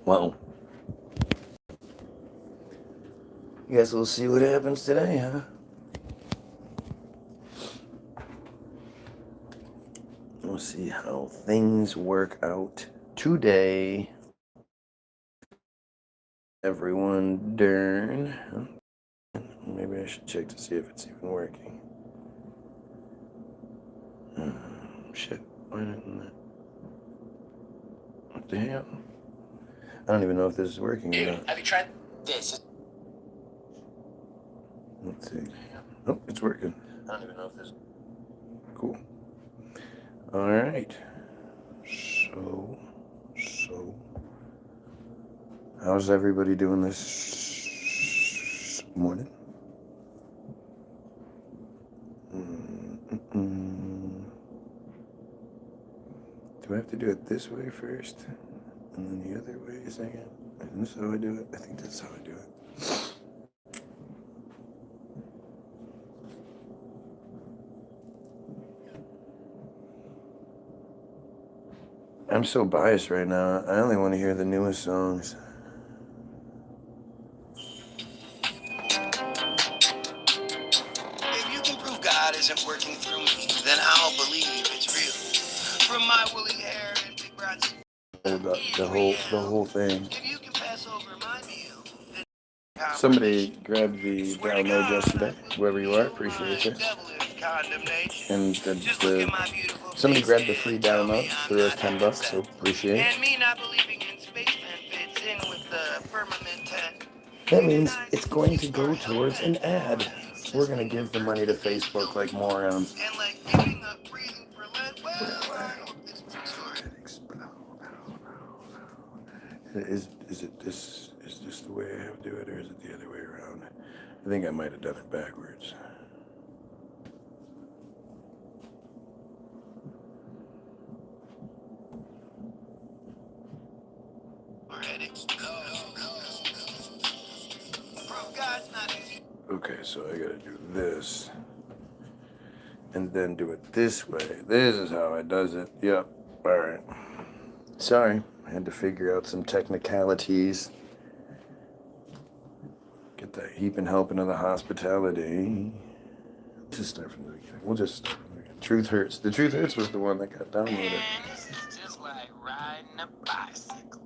Well, guess we'll see what happens today, huh? We'll see how things work out today. Everyone darn. Maybe I should check to see if it's even working. Shit. Why didn't that? What the hell? I don't even know if this is working or not. Have you tried this? Let's see. Oh, it's working. I don't even know if this is cool. All right. So. How's everybody doing this morning? Do I have to do it this way first? And then the other way second? Isn't this how I do it? I think that's how I do it. I'm so biased right now. I only want to hear the newest songs. If you can prove God isn't working through me, then I'll believe it's real. From my woolly hair and big broad The whole thing. If you can pass over my meal, then somebody grabbed the download yesterday. Whoever you are, appreciate it. And somebody grabbed the free download for us $10, so appreciate it. And me not believing in spaceman fits in with the firmament tent. That means it's going to go towards an ad. We're going to give the money to Facebook like morons. And like giving up breathing for lead. Well, I hope this Is this the way I have to do it, or is it the other way around? I think I might have done it backwards. Okay, so I gotta do this. And then do it this way. This is how it does it. Yep. Alright. Sorry. I had to figure out some technicalities. Get that heaping helping of the hospitality. Let's just start from the beginning. We'll just start from the beginning. Truth Hurts. The Truth Hurts was the one that got downloaded. Man, this is just like riding a bicycle.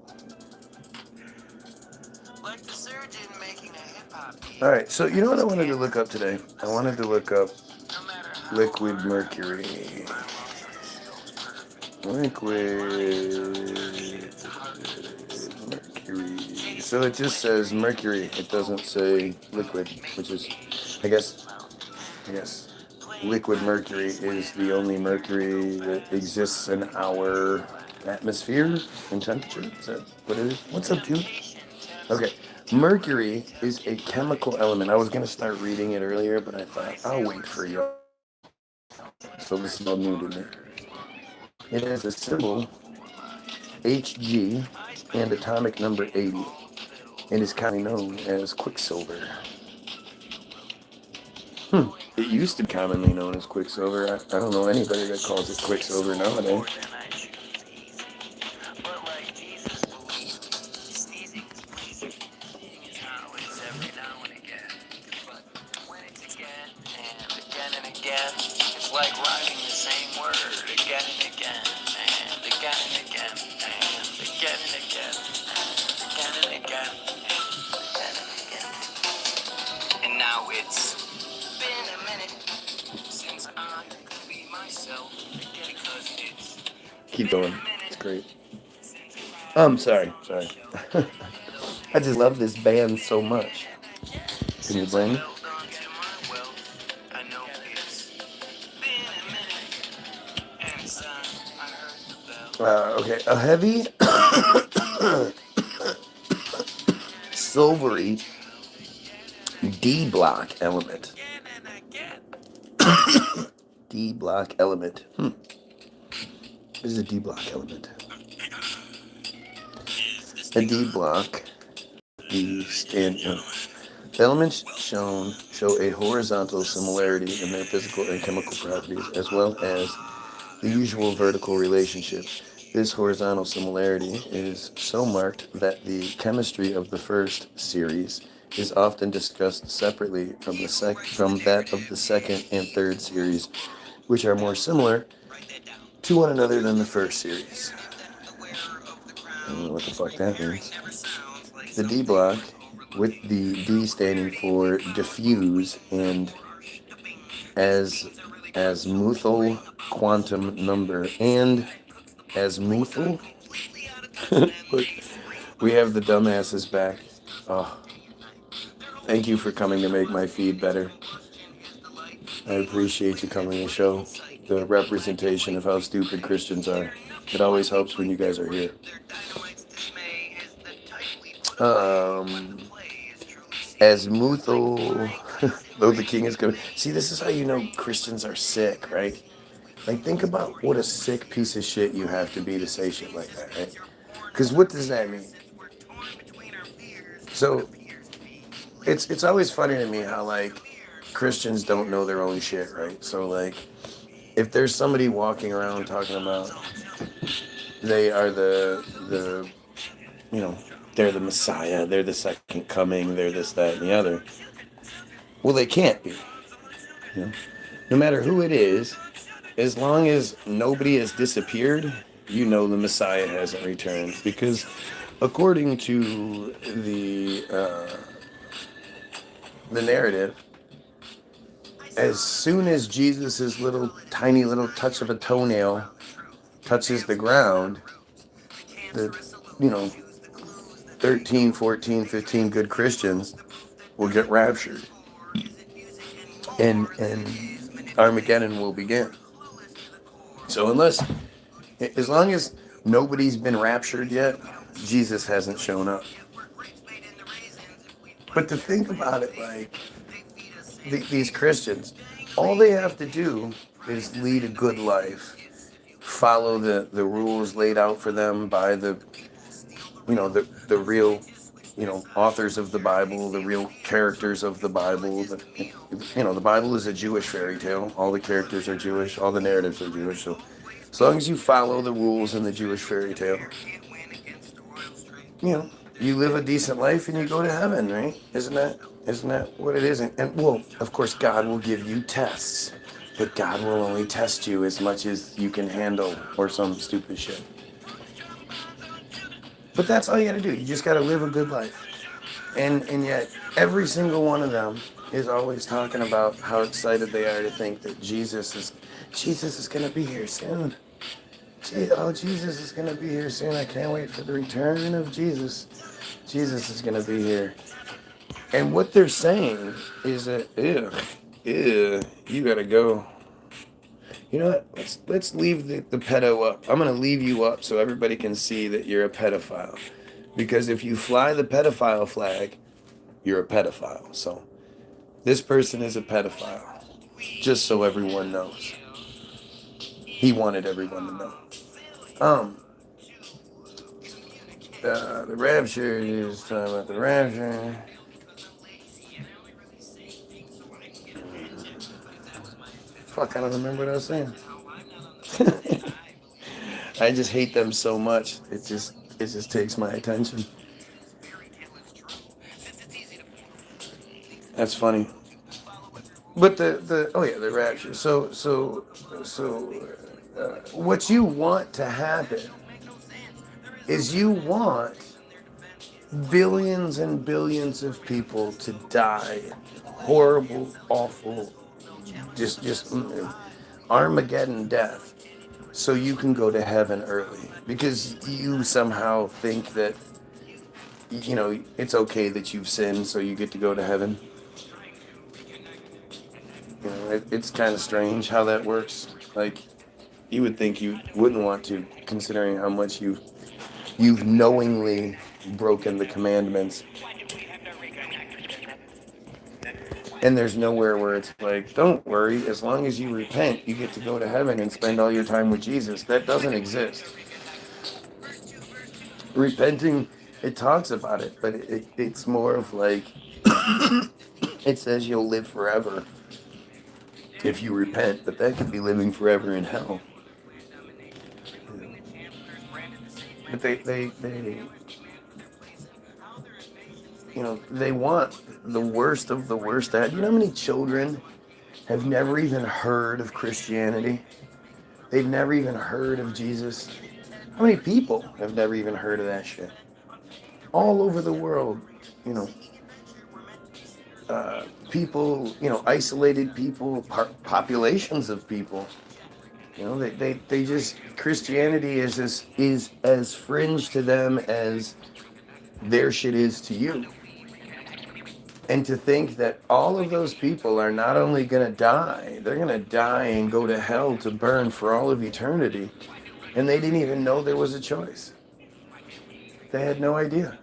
Like the surgeon making a hip-hop beat. Alright, so you know what I wanted to look up today? I wanted to look up liquid mercury. Liquid mercury. So it just says mercury. It doesn't say liquid, which is, I guess liquid mercury is the only mercury that exists in our atmosphere and temperature. Is that what it is? What's up, dude? Okay. Mercury is a chemical element. I was going to start reading it earlier, but I thought I'll wait for you. So this is all new to me. It has a symbol, Hg, and atomic number 80, and is commonly known as quicksilver. It used to be commonly known as quicksilver. I don't know anybody that calls it quicksilver nowadays. It's like writing the same word again and again, and again and again, and again and again, and again and again, and again. And now it's been a minute since I could be myself again, because it's Keep going. It's great. Sorry. I just love this band so much. Can you blame me? Okay, a heavy, silvery D-block element. D-block element. What is a D-block element? A D-block, the elements show a horizontal similarity in their physical and chemical properties, as well as the usual vertical relationship. This horizontal similarity is so marked that the chemistry of the first series is often discussed separately from that of the second and third series, which are more similar to one another than the first series. I don't know what the fuck that means. The D block, with the D standing for diffuse and as azimuthal quantum number and azimuthal. Look, we have the dumbasses back. Oh, thank you for coming to make my feed better. I appreciate you coming to show the representation of how stupid Christians are. It always helps when you guys are here. Azimuthal, though the king is coming. See, this is how you know Christians are sick, right? Like, think about what a sick piece of shit you have to be to say shit like that, right? Because what does that mean? So, it's always funny to me how, like, Christians don't know their own shit, right? So, like, if there's somebody walking around talking about they are the you know, they're the Messiah, they're the second coming, they're this, that, and the other. Well, they can't be. You know? No matter who it is, as long as nobody has disappeared, you know the Messiah hasn't returned. Because according to the narrative, as soon as Jesus' little tiny little touch of a toenail touches the ground, the 13, 14, 15 good Christians will get raptured. And Armageddon will begin. So as long as nobody's been raptured yet, Jesus hasn't shown up. But to think about it, like, these Christians, all they have to do is lead a good life, follow the rules laid out for them by the real, authors of the Bible, the real characters of the Bible. The Bible is a Jewish fairy tale. All the characters are Jewish. All the narratives are Jewish. So as long as you follow the rules in the Jewish fairy tale, you live a decent life and you go to heaven, right? Isn't that what it is? And well, of course, God will give you tests, but God will only test you as much as you can handle, or some stupid shit. But that's all you got to do. You just got to live a good life. And yet, every single one of them is always talking about how excited they are to think that Jesus is going to be here soon. Jesus is going to be here soon. I can't wait for the return of Jesus. Jesus is going to be here. And what they're saying is that, you got to go. You know what? Let's leave the pedo up. I'm going to leave you up so everybody can see that you're a pedophile. Because if you fly the pedophile flag, you're a pedophile. So this person is a pedophile. Just so everyone knows. He wanted everyone to know. The rapture is talking about the rapture. Fuck, I don't remember what I was saying. I just hate them so much. It just takes my attention. That's funny. But the rapture. So what you want to happen is you want billions and billions of people to die horrible, awful, just Armageddon death, so you can go to heaven early, because you somehow think that it's okay that you've sinned, so you get to go to heaven. It's kind of strange how that works. Like, you would think you wouldn't want to, considering how much you've knowingly broken the commandments. And there's nowhere where it's like, don't worry, as long as you repent, you get to go to heaven and spend all your time with Jesus. That doesn't exist. Repenting, it talks about it, but it's more of like, it says you'll live forever if you repent, but that could be living forever in hell. But they want the worst of the worst. You know how many children have never even heard of Christianity? They've never even heard of Jesus. How many people have never even heard of that shit? All over the world, you know, people, isolated people, populations of people. They just, Christianity is as fringe to them as their shit is to you. And to think that all of those people are not only going to die, they're going to die and go to hell to burn for all of eternity. And they didn't even know there was a choice. They had no idea.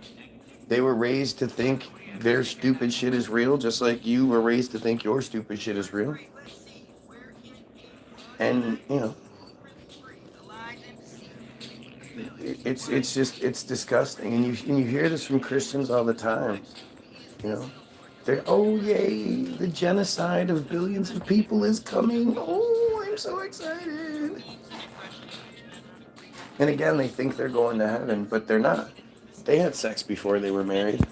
They were raised to think their stupid shit is real, just like you were raised to think your stupid shit is real. And, it's disgusting. And you hear this from Christians all the time, They're, oh yay, the genocide of billions of people is coming. Oh, I'm so excited. And again, they think they're going to heaven, but they're not. They had sex before they were married.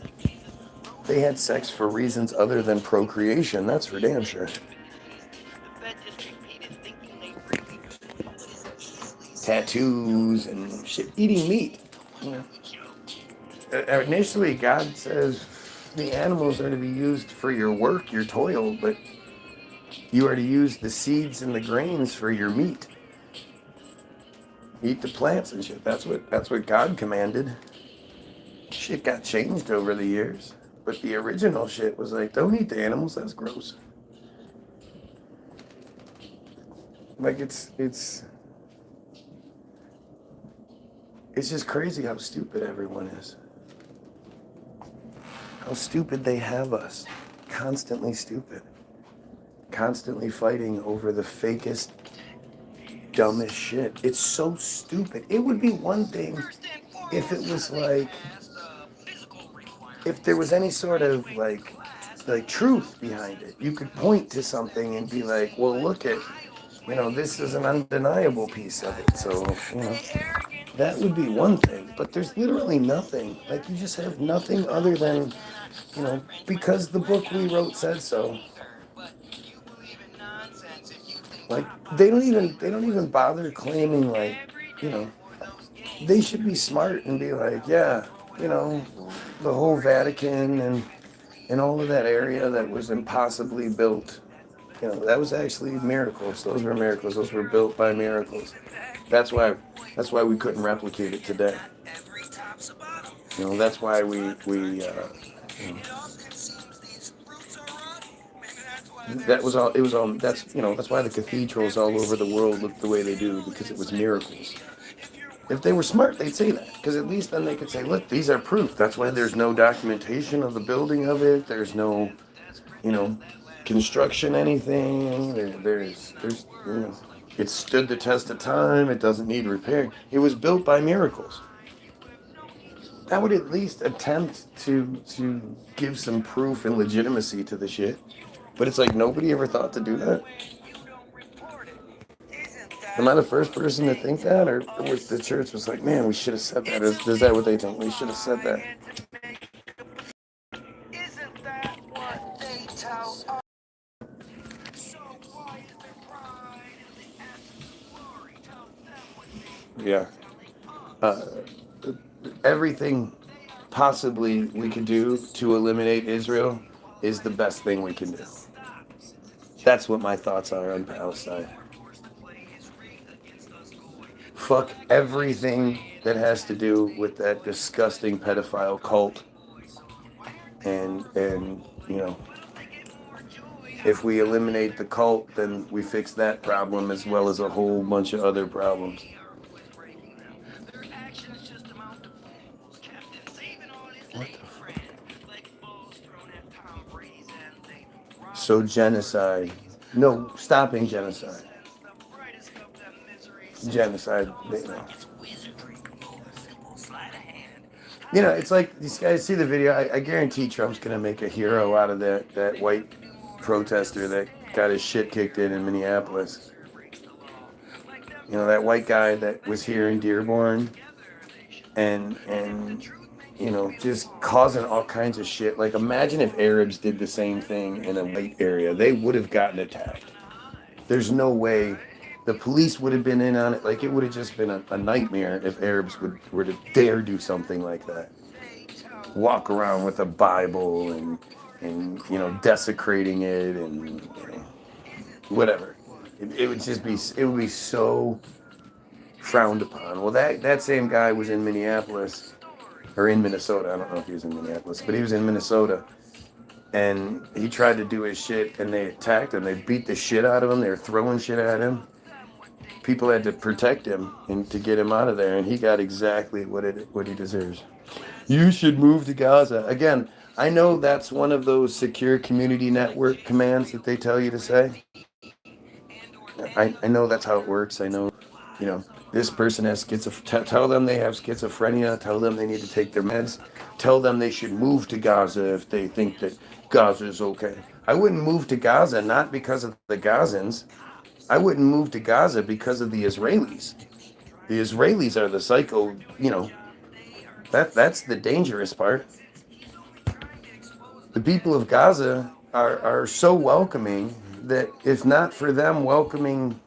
They had sex for reasons other than procreation, that's for damn sure. Tattoos and shit, eating meat. Initially, God says the animals are to be used for your work, your toil, but you are to use the seeds and the grains for your meat. Eat the plants and shit. That's what God commanded. Shit got changed over the years, but the original shit was like, don't eat the animals. That's gross. Like it's just crazy how stupid everyone is. How stupid they have us. Constantly stupid. Constantly fighting over the fakest, dumbest shit. It's so stupid. It would be one thing if it was like, if there was any sort of like truth behind it. You could point to something and be like, well, look at, this is an undeniable piece of it. So, that would be one thing. But there's literally nothing. Like, you just have nothing other than, because the book we wrote said so. Like, they don't even bother claiming, like, they should be smart and be like, yeah, the whole Vatican and all of that area that was impossibly built, that was actually miracles. Those were miracles. Those were built by miracles. That's why we couldn't replicate it today. That's why that was all. It was all. That's why the cathedrals all over the world look the way they do, because it was miracles. If they were smart, they'd say that, because at least then they could say, look, these are proof. That's why there's no documentation of the building of it. There's no, construction anything. There's it stood the test of time. It doesn't need repair. It was built by miracles. That would at least attempt to give some proof and legitimacy to the shit. But it's like nobody ever thought to do that. Am I the first person to think that, or the church was like, man, we should have said that? Is that what they think? We should have said that. Yeah. Everything possibly we could do to eliminate Israel is the best thing we can do. That's what my thoughts are on Palestine. Fuck everything that has to do with that disgusting pedophile cult. And if we eliminate the cult, then we fix that problem as well as a whole bunch of other problems. What the fuck? So genocide. No, stopping genocide. Genocide. It's like these guys see the video. I guarantee Trump's going to make a hero out of that white protester that got his shit kicked in Minneapolis. That white guy that was here in Dearborn. and just causing all kinds of shit. Like, imagine if Arabs did the same thing in a white area, they would have gotten attacked. There's no way the police would have been in on it. Like, it would have just been a nightmare if Arabs were to dare do something like that. Walk around with a Bible and desecrating it and whatever. It would just be, it would be so frowned upon. Well, that same guy was in Minneapolis or in Minnesota. I don't know if he was in Minneapolis, but he was in Minnesota, and he tried to do his shit, and they attacked him. They beat the shit out of him. They were throwing shit at him. People had to protect him and to get him out of there, and he got exactly what he deserves. You should move to Gaza. Again, I know that's one of those secure community network commands that they tell you to say. I know that's how it works. I know, this person has schizophrenia. Tell them they have schizophrenia. Tell them they need to take their meds. Tell them they should move to Gaza if they think that Gaza is okay. I wouldn't move to Gaza not because of the Gazans. I wouldn't move to Gaza because of the Israelis. The Israelis are the psycho, that's the dangerous part. The people of Gaza are so welcoming that if not for them welcoming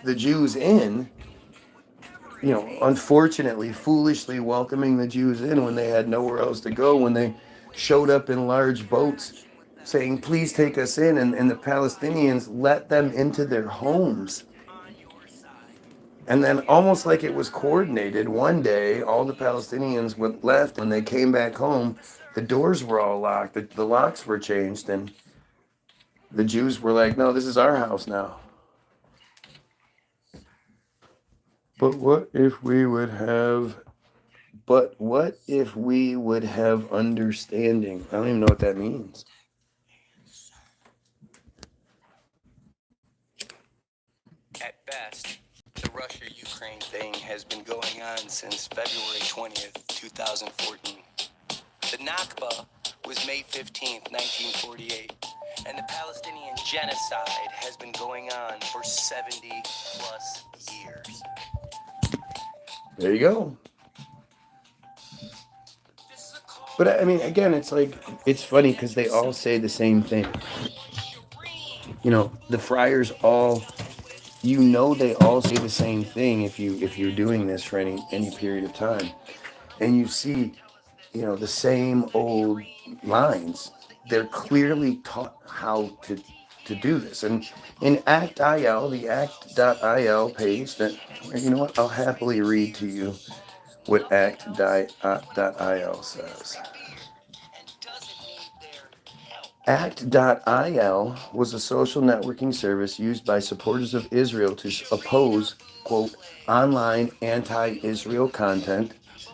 the Jews in, unfortunately, foolishly welcoming the Jews in when they had nowhere else to go, when they showed up in large boats saying, please take us in, and the Palestinians let them into their homes. And then, almost like it was coordinated, one day all the Palestinians left. When they came back home, the doors were all locked, the locks were changed, and the Jews were like, no, this is our house now. But what if we would have understanding? I don't even know what that means. At best, the Russia-Ukraine thing has been going on since February 20th, 2014. The Nakba was May 15th, 1948, and the Palestinian genocide has been going on for 70 plus years. There you go. But I mean, again, it's funny because they all say the same thing. The friars all, they all say the same thing if you're doing this for any period of time, and you see, the same old lines. They're clearly taught how to do this, and in ACT-IL, the ACT.IL page, that, you know what, I'll happily read to you what ACT.IL says. ACT.IL was a social networking service used by supporters of Israel to oppose, quote, online anti-Israel content,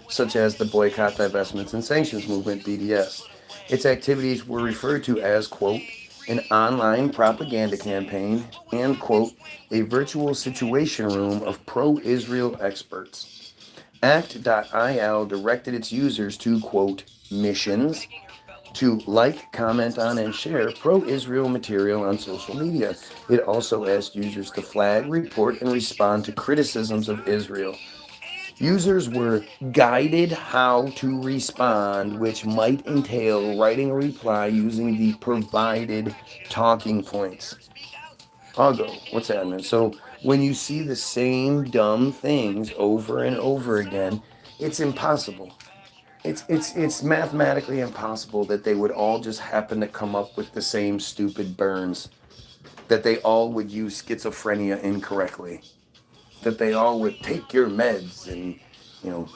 such as the Boycott, Divestments, and Sanctions Movement, BDS. Its activities were referred to as, quote, an online propaganda campaign and, quote, a virtual situation room of pro-Israel experts. ACT.IL directed its users to, quote, missions, to like, comment on, and share pro-Israel material on social media. It also asked users to flag, report, and respond to criticisms of Israel. Users were guided how to respond, which might entail writing a reply using the provided talking points. I'll go. What's happening? So when you see the same dumb things over and over again, it's impossible. It's mathematically impossible that they would all just happen to come up with the same stupid burns, that they all would use schizophrenia incorrectly, that they all would take your meds and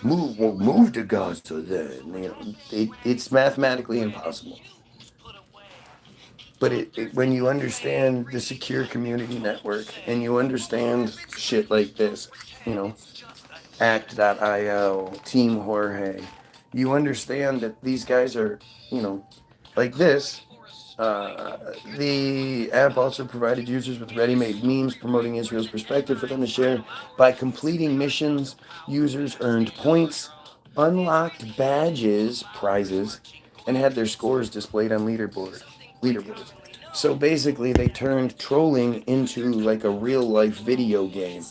move to Gaza then. It's mathematically impossible. But when you understand the secure community network and you understand shit like this, ACT.IL, Team Jorge, you understand that these guys are, like this. The app also provided users with ready-made memes promoting Israel's perspective for them to share. By completing missions, users earned points, unlocked badges, prizes, and had their scores displayed on leaderboards. So basically, they turned trolling into like a real-life video game.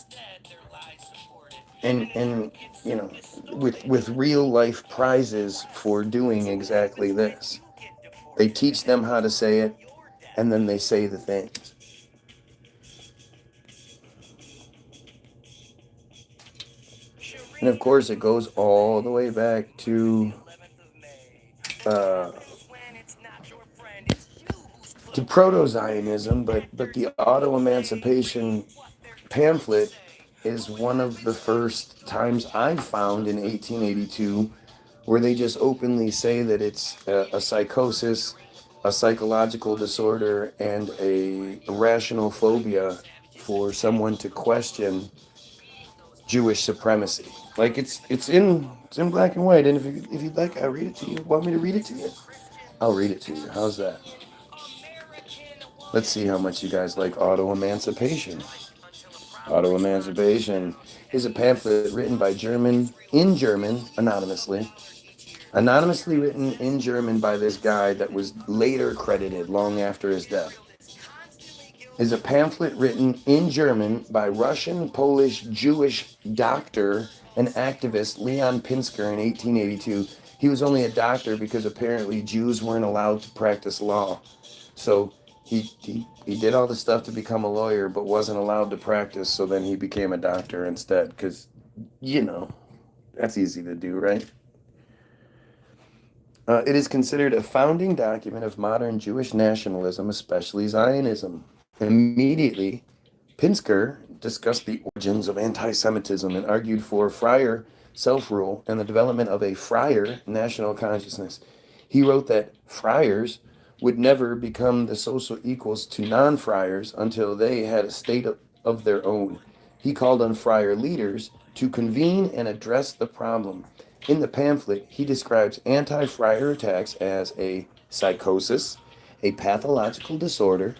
and you know, with real life prizes for doing exactly this. They teach them how to say it, and then they say the things. And of course, it goes all the way back uh, to proto-Zionism, but the auto-emancipation pamphlet is one of the first times I've found in 1882 where they just openly say that it's a psychosis, a psychological disorder, and a rational phobia for someone to question Jewish supremacy. Like it's in black and white, and if you'd like, I'll read it to you. Want me to read it to you? I'll read it to you. How's that? Let's see how much you guys like auto emancipation. Auto emancipation is a pamphlet written by in German, anonymously written in German by this guy that was later credited long after his death. Is a pamphlet written in German by Russian, Polish, Jewish doctor and activist Leon Pinsker in 1882. He was only a doctor because apparently Jews weren't allowed to practice law. So he did all the stuff to become a lawyer, but wasn't allowed to practice. So then he became a doctor instead, because, that's easy to do, right? It is considered a founding document of modern Jewish nationalism, especially Zionism. Immediately, Pinsker discussed the origins of anti-Semitism and argued for friar self-rule and the development of a friar national consciousness. He wrote that friars would never become the social equals to non-friars until they had a state of their own. He called on friar leaders to convene and address the problem. In the pamphlet, he describes anti-friar attacks as a psychosis, a pathological disorder,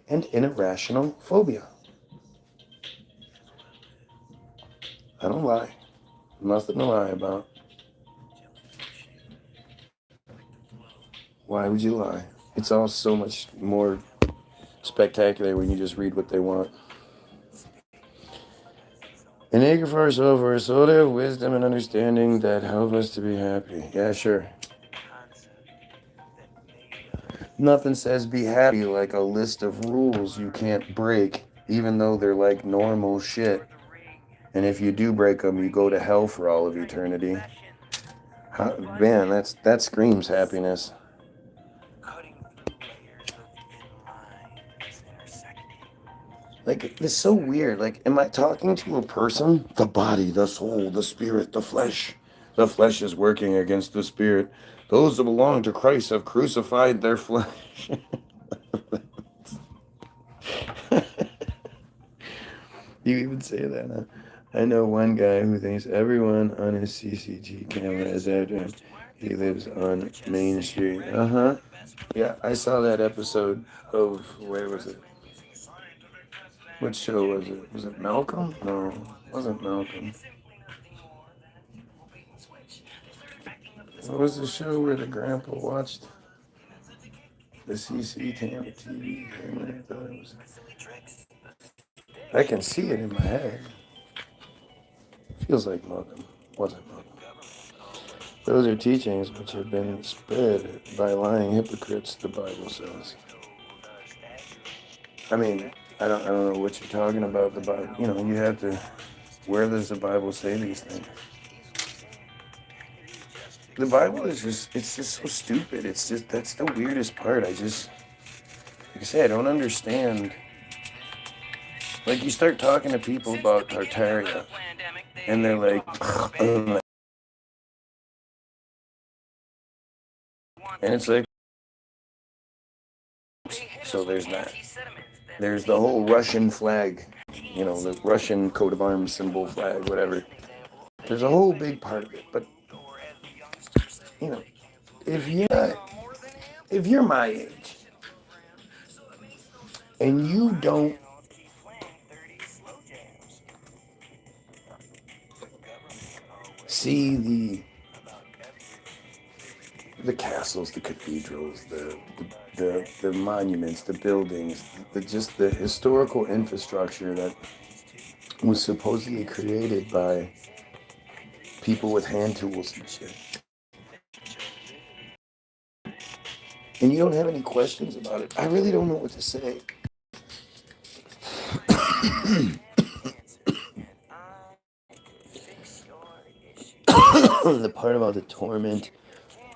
and an irrational phobia. I don't lie. Nothing to lie about. Why would you lie? It's all so much more spectacular when you just read what they want. An acre for ourselves, for a soul to have wisdom and understanding that help us to be happy. Yeah, sure. Nothing says be happy like a list of rules you can't break, even though they're like normal shit. And if you do break them, you go to hell for all of eternity. Man, that screams happiness. Like, it's so weird. Like, am I talking to a person? The body, the soul, the spirit, the flesh. The flesh is working against the spirit. Those that belong to Christ have crucified their flesh. You even say that, huh? I know one guy who thinks everyone on his CCG camera is after him. He lives on Main Street. Uh-huh. Yeah, I saw that episode of, where was it? What show was it? Was it Malcolm? No, it wasn't Malcolm. What was the show where the grandpa watched the CC TV? I thought it was. I can see it in my head. Feels like Malcolm. Wasn't Malcolm. Those are teachings which have been spread by lying hypocrites, the Bible says. I mean, I don't know what you're talking about. The Bible, you have to. Where does the Bible say these things? The Bible it's just so stupid. It's just, that's the weirdest part. Like I say, I don't understand. Like, you start talking to people about Tartaria, and they're like, and it's like, so there's that. There's the whole Russian flag, the Russian coat of arms symbol flag, whatever. There's a whole big part of it, but you know, if you're my age and you don't see the castles, the cathedrals, the monuments, the buildings, just the historical infrastructure that was supposedly created by people with hand tools and shit. And you don't have any questions about it. I really don't know what to say. The part about the torment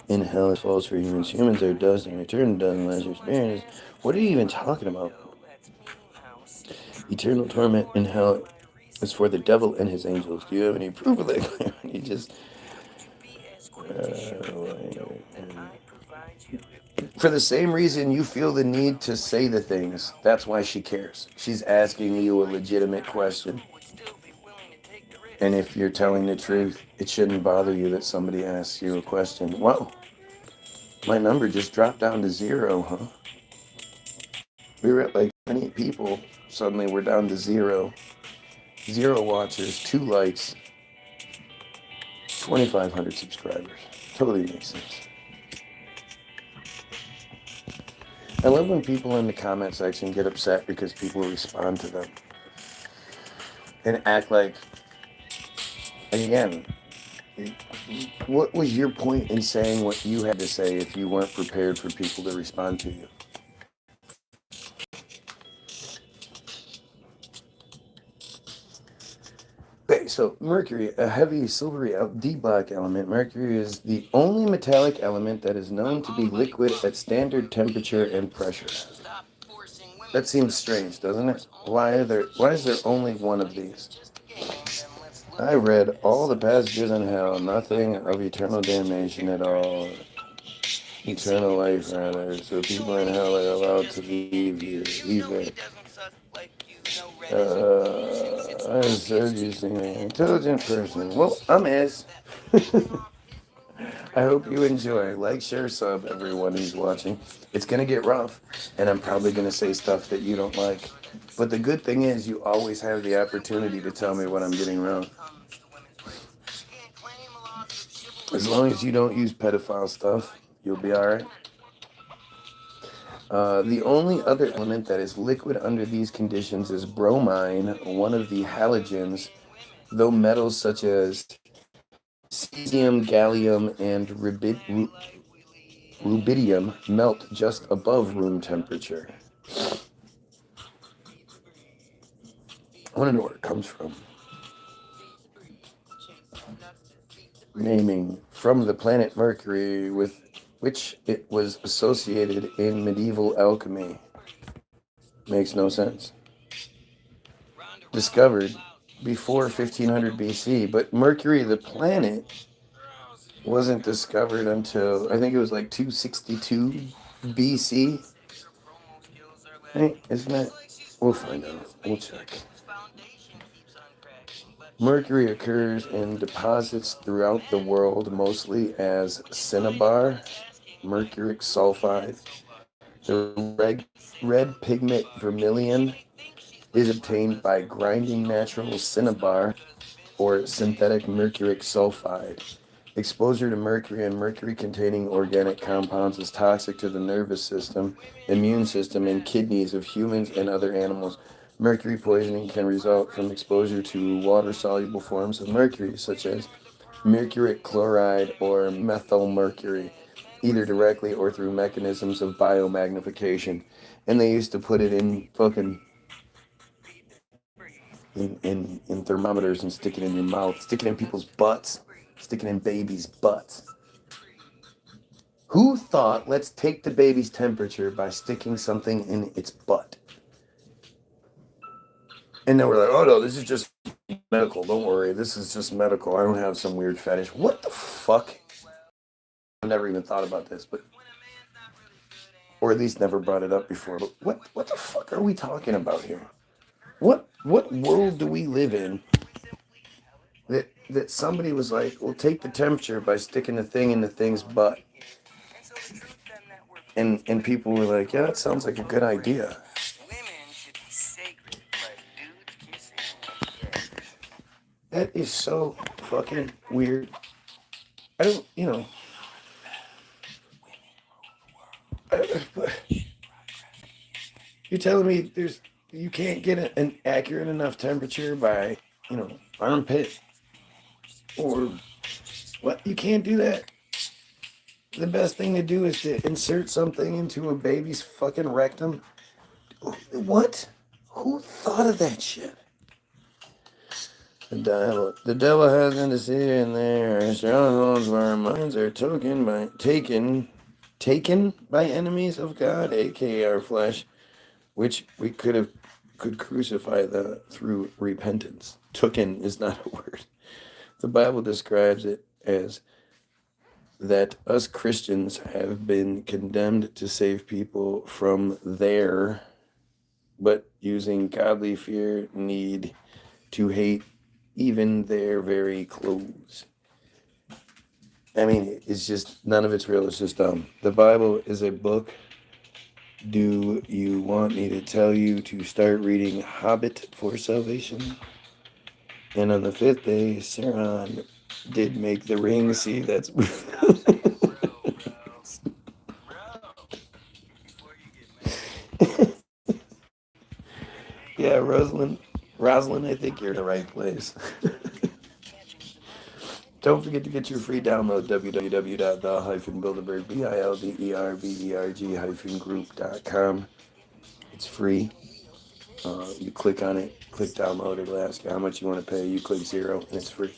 in hell is false for humans. Humans are dust and return to dust unless your spirit is. What are you even talking about? Eternal torment in hell is for the devil and his angels. Do you have any proof of that? You just. For the same reason you feel the need to say the things, that's why she cares. She's asking you a legitimate question. And if you're telling the truth, it shouldn't bother you that somebody asks you a question. Wow, my number just dropped down to 0, huh? We were at like 20 people. Suddenly we're down to 0. 0 watchers, 2 likes, 2,500 subscribers. Totally makes sense. I love when people in the comment section get upset because people respond to them and act like, again, what was your point in saying what you had to say if you weren't prepared for people to respond to you? Okay, so mercury, a heavy silvery D-black element. Mercury is the only metallic element that is known to be liquid at standard temperature and pressure. That seems strange, doesn't it? Why is there only one of these? I read all the passages in hell, nothing of eternal damnation at all. Eternal life, rather. So people in hell are allowed to leave here. Leave it. I heard you saying an intelligent person. Well, I'm as. I hope you enjoy. Like, share, sub, everyone who's watching. It's going to get rough, and I'm probably going to say stuff that you don't like. But the good thing is you always have the opportunity to tell me what I'm getting wrong. As long as you don't use pedophile stuff, you'll be all right. The only other element that is liquid under these conditions is bromine, one of the halogens, though metals such as cesium, gallium, and rubidium melt just above room temperature. I want to know where it comes from. Naming from the planet Mercury, with which it was associated in medieval alchemy. Makes no sense. Discovered before 1500 BC, but Mercury, the planet, wasn't discovered until, I think it was like 262 BC. Hey, isn't it? We'll find out. We'll check. Mercury occurs in deposits throughout the world, mostly as cinnabar, mercuric sulfide. The red pigment vermilion is obtained by grinding natural cinnabar or synthetic mercuric sulfide. Exposure to mercury and mercury-containing organic compounds is toxic to the nervous system, immune system, and kidneys of humans and other animals. Mercury poisoning can result from exposure to water-soluble forms of mercury, such as mercuric chloride or methylmercury, either directly or through mechanisms of biomagnification. And they used to put it in fucking in thermometers and stick it in your mouth, stick it in people's butts, stick it in babies' butts. Who thought, let's take the baby's temperature by sticking something in its butt? And then we're like, oh no, this is just medical. Don't worry, this is just medical. I don't have some weird fetish. What the fuck? I've never even thought about this, but or at least never brought it up before. But what the fuck are we talking about here? What world do we live in that somebody was like, we'll take the temperature by sticking the thing in the thing's butt? And people were like, yeah, that sounds like a good idea. That is so fucking weird. I don't, you're telling me you can't get an accurate enough temperature by, armpit or What? You can't do that. The best thing to do is to insert something into a baby's fucking rectum. What? Who thought of that shit? The devil has been deceived in there. Strongholds where our minds are taken by enemies of God, aka our flesh, which we could crucify through repentance. Tooken is not a word. The Bible describes it as that us Christians have been condemned to save people from their, but using godly fear, need to hate even their very clothes. I mean, it's just, none of it's real. It's just dumb. The Bible is a book. Do you want me to tell you to start reading Hobbit for salvation? And on the fifth day, Sauron did make the ring. See, that's. Yeah, Rosalind, I think you're in the right place. Don't forget to get your free download, www.the-bilderberg-group.com. It's free. You click on it, click download, it'll ask you how much you want to pay. You click 0, and it's free.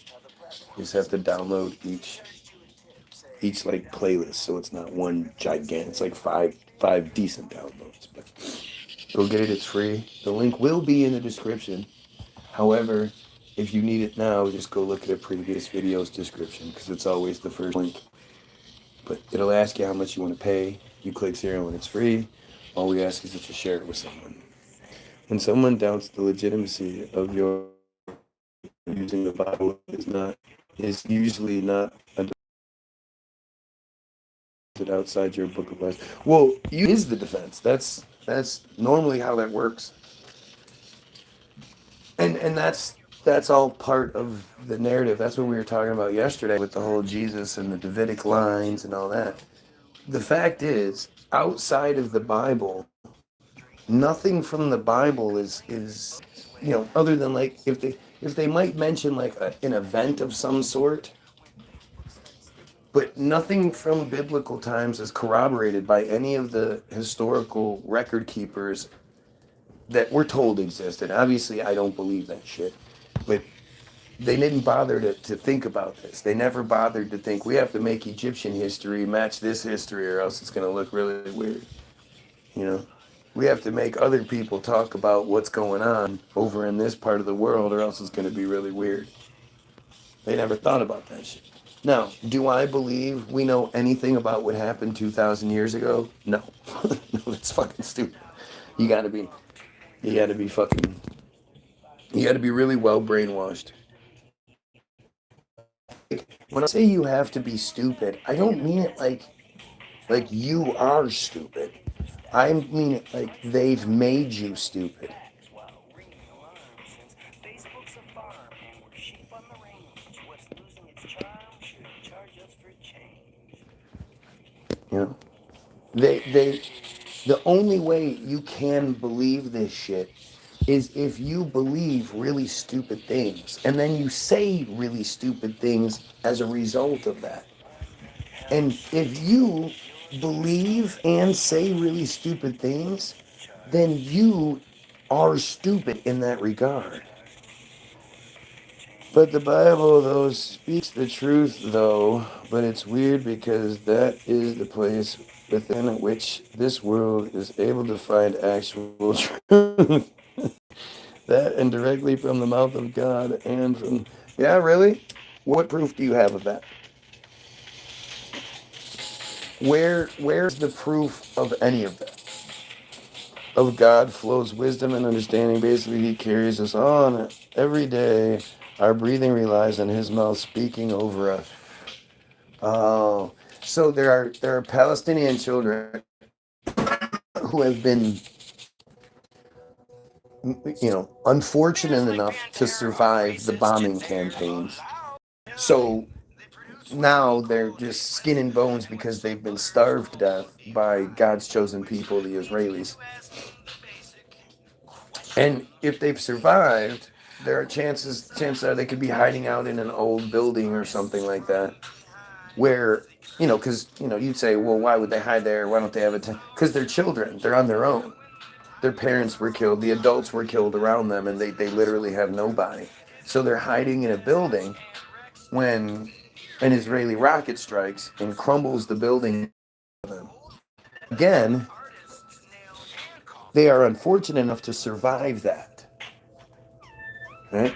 You just have to download each like playlist, so it's not one gigantic. It's like five decent downloads. But go get it. It's free. The link will be in the description. However, if you need it now, just go look at a previous video's description because it's always the first link. But it'll ask you how much you want to pay. You click 0 and it's free. All we ask is that you share it with someone. When someone doubts the legitimacy of your using the Bible is usually not outside your book of life. Well, you is the defense. That's normally how that works. And that's all part of the narrative. That's what we were talking about yesterday with the whole Jesus and the Davidic lines and all that. The fact is, outside of the Bible, nothing from the Bible is other than like if they might mention like an event of some sort, but nothing from biblical times is corroborated by any of the historical record keepers that we're told existed. Obviously, I don't believe that shit, but they didn't bother to think about this. They never bothered to think we have to make Egyptian history match this history or else it's going to look really weird. You know, we have to make other people talk about what's going on over in this part of the world or else it's going to be really weird. They never thought about that shit. Now, do I believe we know anything about what happened 2,000 years ago? No. No, that's fucking stupid. You gotta be, you gotta be fucking, you gotta be really well brainwashed. When I say you have to be stupid, I don't mean it like you are stupid. I mean it like they've made you stupid. You know, they the only way you can believe this shit is if you believe really stupid things and then you say really stupid things as a result of that. And if you believe and say really stupid things, then you are stupid in that regard. But the Bible, though, speaks the truth, though, but it's weird because that is the place within which this world is able to find actual truth. That and directly from the mouth of God and from. Yeah, really? What proof do you have of that? Where's the proof of any of that? Of God flows wisdom and understanding. Basically, He carries us on every day. Our breathing relies on His mouth speaking over us. Oh, so there are Palestinian children who have been, unfortunate enough to survive the bombing campaigns. So now they're just skin and bones because they've been starved to death by God's chosen people, the Israelis. And if they've survived, there are chances are they could be hiding out in an old building or something like that, where, because, you'd say, well, why would they hide there? Why don't they have a because they're children. They're on their own. Their parents were killed. The adults were killed around them, and they literally have nobody. So they're hiding in a building when an Israeli rocket strikes and crumbles the building. Again, they are unfortunate enough to survive that. Right?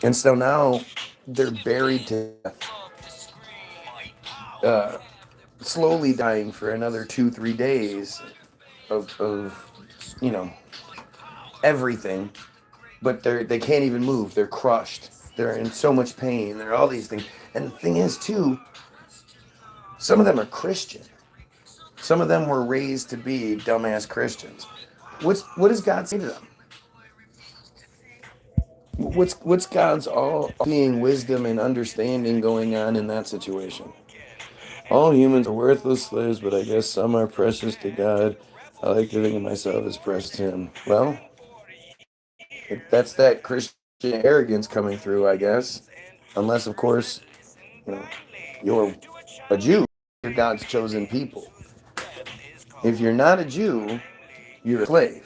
And so now they're buried to death, slowly dying for another 2-3 days of everything, but they can't even move. They're crushed. They're in so much pain. They're all these things. And the thing is, too, some of them are Christian. Some of them were raised to be dumbass Christians. What does God say to them? What's God's all-seeing wisdom and understanding going on in that situation? All humans are worthless slaves, but I guess some are precious to God. I like to think of myself as precious to Him. Well, that's that Christian arrogance coming through, I guess. Unless, of course, you know, you're a Jew, you're God's chosen people. If you're not a Jew, you're a slave.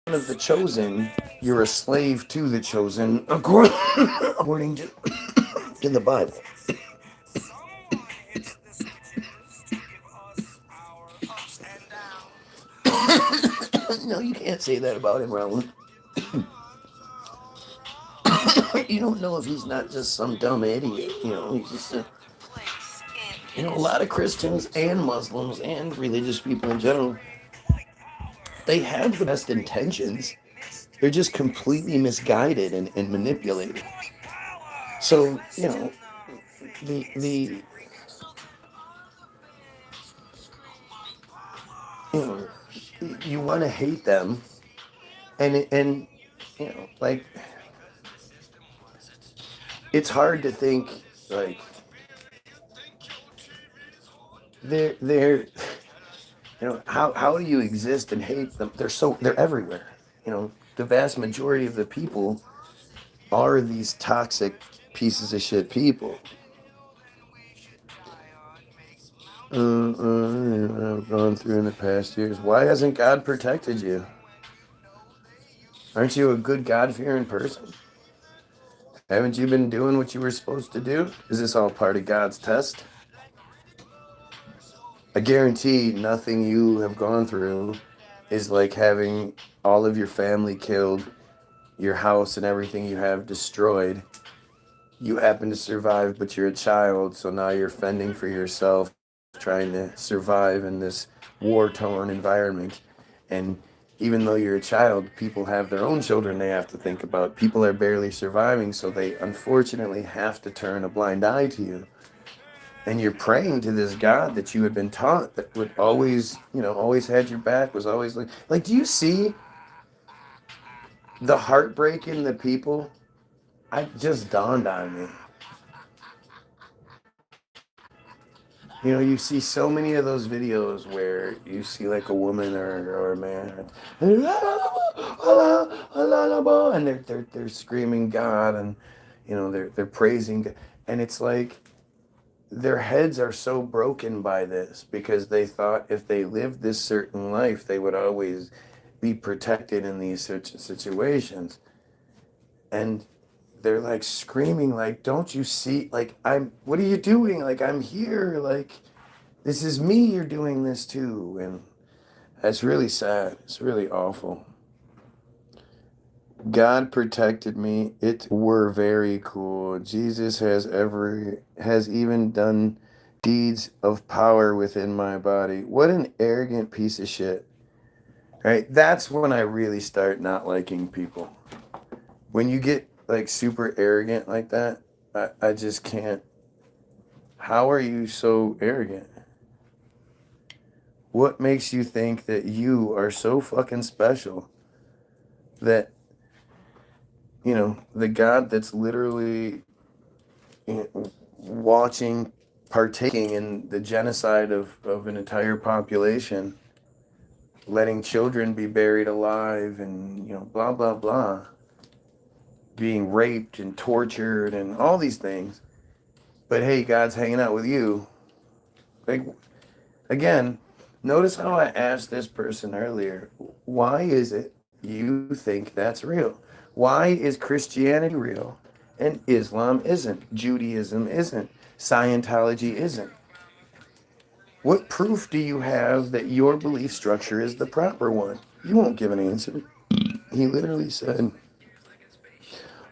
One of the chosen, you're a slave to the chosen, according to in the Bible. No, you can't say that about him, Raul. You don't know if he's not just some dumb idiot. He's just a lot of Christians and Muslims and religious people in general, they have the best intentions. They're just completely misguided and manipulated. So, the you know, you want to hate them, and like, it's hard to think, like, they're how do you exist and hate them? They're everywhere. The vast majority of the people are these toxic pieces of shit people. I've gone through in the past years. Why hasn't God protected you? Aren't you a good God-fearing person? Haven't you been doing what you were supposed to do? Is this all part of God's test? I guarantee nothing you have gone through is like having all of your family killed, your house and everything you have destroyed. You happen to survive, but you're a child, so now you're fending for yourself, trying to survive in this war-torn environment. And even though you're a child, people have their own children they have to think about. People are barely surviving, so they unfortunately have to turn a blind eye to you. And you're praying to this God that you had been taught that would always, always had your back, was always like, do you see the heartbreak in the people? It just dawned on me. You see so many of those videos where you see like a woman or a man, and they're screaming God, and they're praising God. And it's like their heads are so broken by this because they thought if they lived this certain life, they would always be protected in these situations. And they're like screaming, like, don't you see, like, what are you doing? Like, I'm here, like, this is me you're doing this to. And that's really sad. It's really awful. God protected me. It were very cool. Jesus has even done deeds of power within my body. What an arrogant piece of shit. Right? That's when I really start not liking people. When you get like super arrogant like that, I just can't. How are you so arrogant? What makes you think that you are so fucking special that, the God that's literally partaking in the genocide of an entire population letting children be buried alive, and blah blah blah, being raped and tortured and all these things. But hey, God's hanging out with you. Like, again, notice how I asked this person earlier, why is it you think that's real? Why is Christianity real and Islam isn't? Judaism isn't. Scientology isn't. What proof do you have that your belief structure is the proper one? You won't give an answer. He literally said,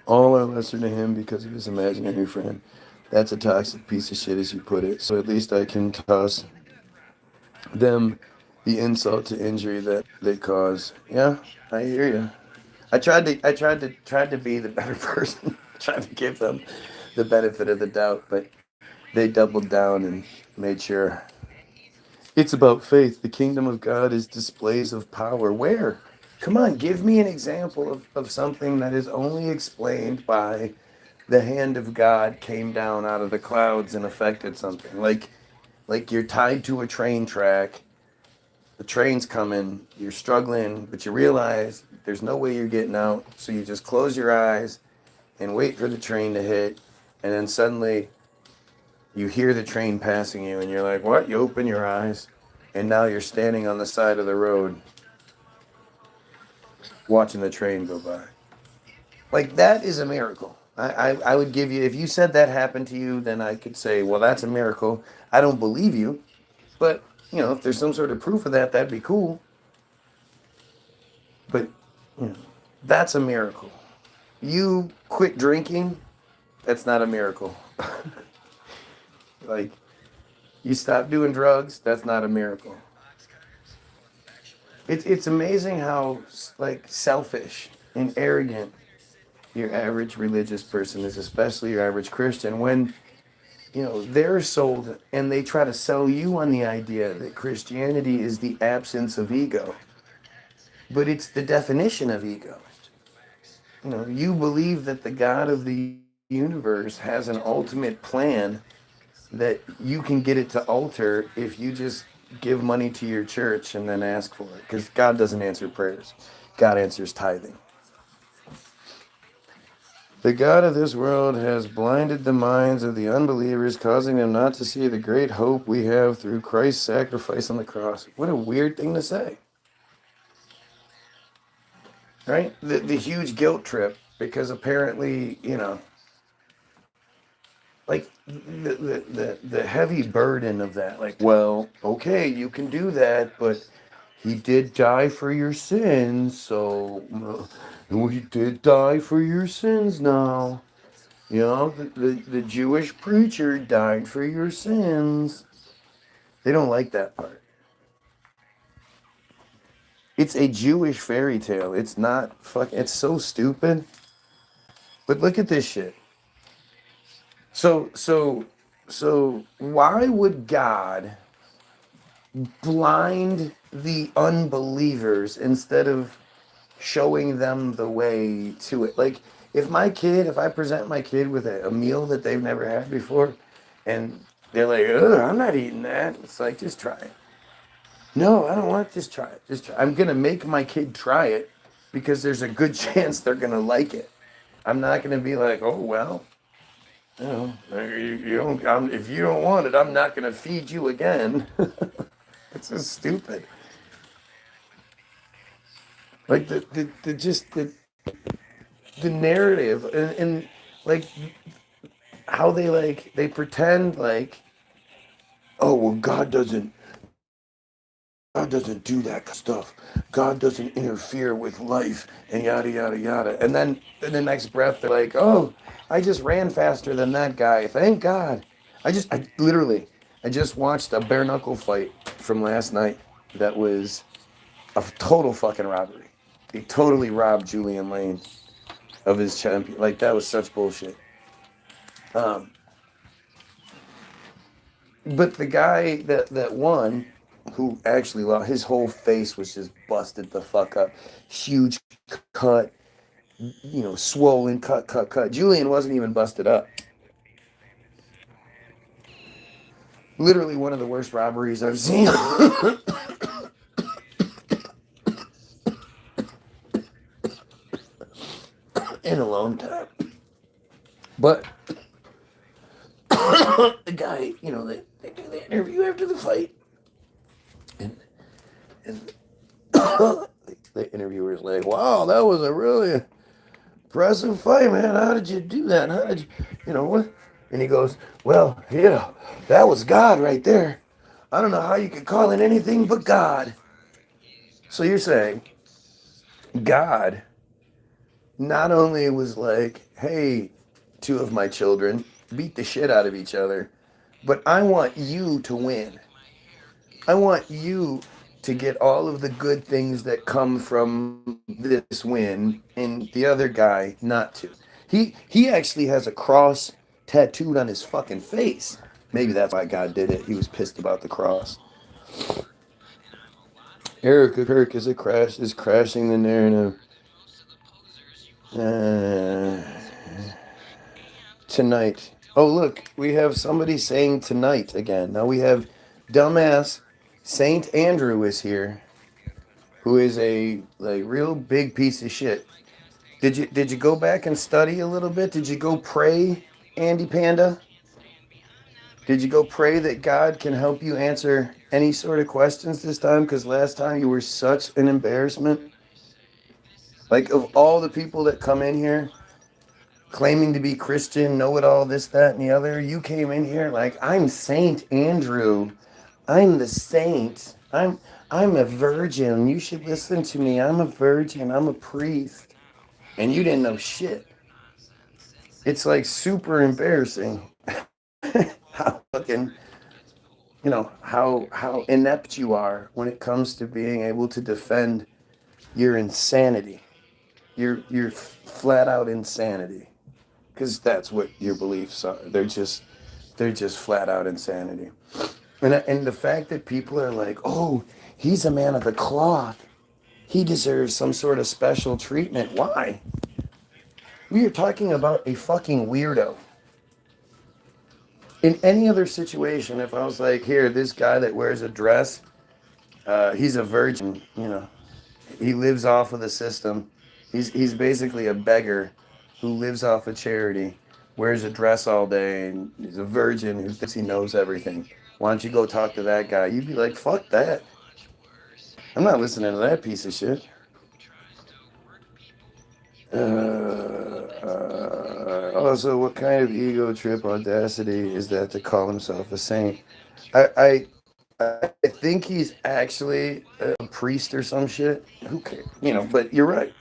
all are lesser to him because of his imaginary friend. That's a toxic piece of shit, as you put it. So at least I can toss them the insult to injury that they cause. Yeah, I hear you. I tried to be the better person, trying to give them the benefit of the doubt, but they doubled down and made sure. It's about faith. The kingdom of God is displays of power. Where? Come on, give me an example of something that is only explained by the hand of God came down out of the clouds and affected something. Like you're tied to a train track, the train's coming, you're struggling, but you realize there's no way you're getting out, so you just close your eyes and wait for the train to hit, and then suddenly you hear the train passing you, and you're like, what? You open your eyes, and now you're standing on the side of the road watching the train go by. Like, that is a miracle. I would give you, if you said that happened to you, then I could say, well, that's a miracle. I don't believe you, but, if there's some sort of proof of that, that'd be cool. But, that's a miracle. You quit drinking, that's not a miracle. Like, you stop doing drugs, that's not a miracle. It's amazing how, like, selfish and arrogant your average religious person is, especially your average Christian, when, they're sold and they try to sell you on the idea that Christianity is the absence of ego. But it's the definition of ego. You believe that the God of the universe has an ultimate plan that you can get it to alter if you just give money to your church and then ask for it. Because God doesn't answer prayers. God answers tithing. The God of this world has blinded the minds of the unbelievers, causing them not to see the great hope we have through Christ's sacrifice on the cross. What a weird thing to say. Right? The huge guilt trip, because apparently, like the heavy burden of that. Like, well, okay, you can do that, but he did die for your sins, so he did die for your sins now. The Jewish preacher died for your sins. They don't like that part. It's a Jewish fairy tale. It's not it's so stupid. But look at this shit. So why would God blind the unbelievers instead of showing them the way to it? Like, if I present my kid with a meal that they've never had before, and they're like, ugh, I'm not eating that. It's like, just try it. No, I don't want it. Just try it. Just try. I'm going to make my kid try it because there's a good chance they're going to like it. I'm not going to be like, oh, well, you don't, if you don't want it, I'm not going to feed you again. It's just stupid. Like the narrative and like how they pretend like, oh, well, God doesn't do that stuff. God doesn't interfere with life and yada yada yada. And then in the next breath they're like, oh, I just ran faster than that guy. Thank God. I just watched a bare knuckle fight from last night that was a total fucking robbery. He totally robbed Julian Lane of his champion. Like, that was such bullshit. But the guy that won, who actually lost, his whole face was just busted the fuck up. Huge cut, swollen, cut. Julian wasn't even busted up. Literally one of the worst robberies I've seen. in a long time. But the guy, they do the interview after the fight, and the interviewer's like, "Wow, that was a really impressive fight, man. How did you do that? How did what?" And he goes, "Well, that was God right there. I don't know how you could call it anything but God." So you're saying God not only was like, "Hey, two of my children beat the shit out of each other, but I want you to win. I want you to get all of the good things that come from this win, and the other guy not to." He actually has a cross tattooed on his fucking face. Maybe that's why God did it. He was pissed about the cross. Erica Kirk is crashing the narrative. Tonight. Oh, look, we have somebody saying tonight again. Now we have dumbass Saint Andrew is here, who is a real big piece of shit. Did you go back and study a little bit? Did you go pray, Andy Panda? Did you go pray that God can help you answer any sort of questions this time? Because last time you were such an embarrassment. Like, of all the people that come in here claiming to be Christian, know it all, this, that, and the other, you came in here like, "I'm Saint Andrew. I'm the saint. I'm a virgin. You should listen to me. I'm a virgin. I'm a priest." And you didn't know shit. It's like super embarrassing how fucking, how inept you are when it comes to being able to defend your insanity. Your flat out insanity. Because that's what your beliefs are. They're just flat out insanity. And the fact that people are like, "Oh, he's a man of the cloth. He deserves some sort of special treatment." Why? We are talking about a fucking weirdo. In any other situation, if I was like, "Here, this guy that wears a dress, he's a virgin, he lives off of the system. He's basically a beggar who lives off of charity, wears a dress all day, and he's a virgin who thinks he knows everything. Why don't you go talk to that guy?" You'd be like, "Fuck that. I'm not listening to that piece of shit." Also, what kind of ego trip audacity is that to call himself a saint? I I think he's actually a priest or some shit. Who cares? But you're right.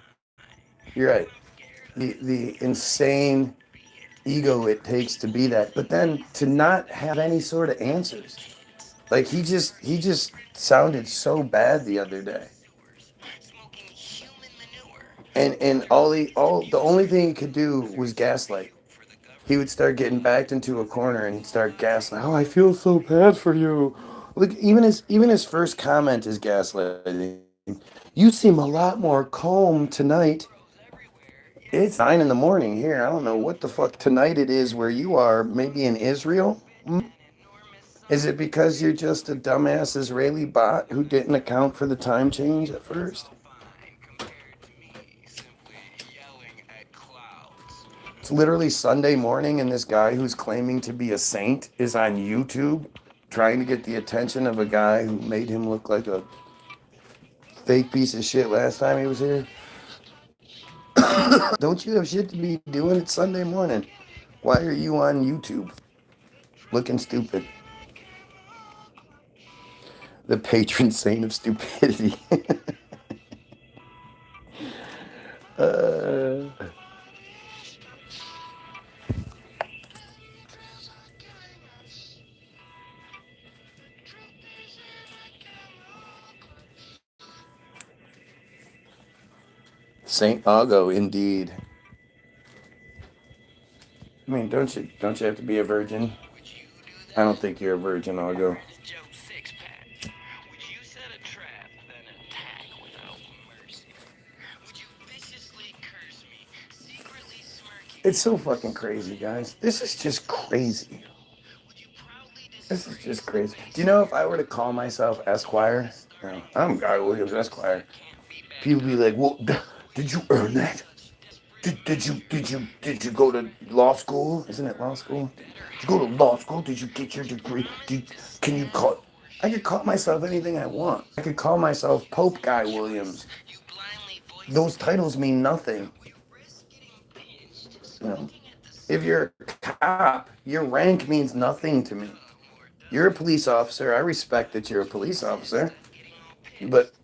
You're right. The insane ego it takes to be that, but then to not have any sort of answers. Like he just sounded so bad the other day. And the only thing he could do was gaslight. He would start getting backed into a corner and he'd start gaslighting. "Oh, I feel so bad for you." Look, even his first comment is gaslighting. "You seem a lot more calm tonight." It's 9 in the morning here. I don't know what the fuck tonight it is where you are. Maybe in Israel? Is it because you're just a dumbass Israeli bot who didn't account for the time change at first? It's literally Sunday morning, and this guy who's claiming to be a saint is on YouTube trying to get the attention of a guy who made him look like a fake piece of shit last time he was here. Don't you have shit to be doing? It's Sunday morning. Why are you on YouTube looking stupid? The patron saint of stupidity. uh, Saint Ago, indeed. I mean, don't you have to be a virgin? I don't think you're a virgin, Ago. It's so fucking crazy, guys. This is just crazy. This is just crazy. Do you know if I were to call myself Esquire? I'm Guy Williams Esquire. People be like, "Well, did you earn that?" Did you go to law school? Isn't it law school? Did you go to law school? Did you get your degree? Can you call? I could call myself anything I want. I could call myself Pope Guy Williams. Those titles mean nothing. You know, if you're a cop, your rank means nothing to me. You're a police officer. I respect that you're a police officer, but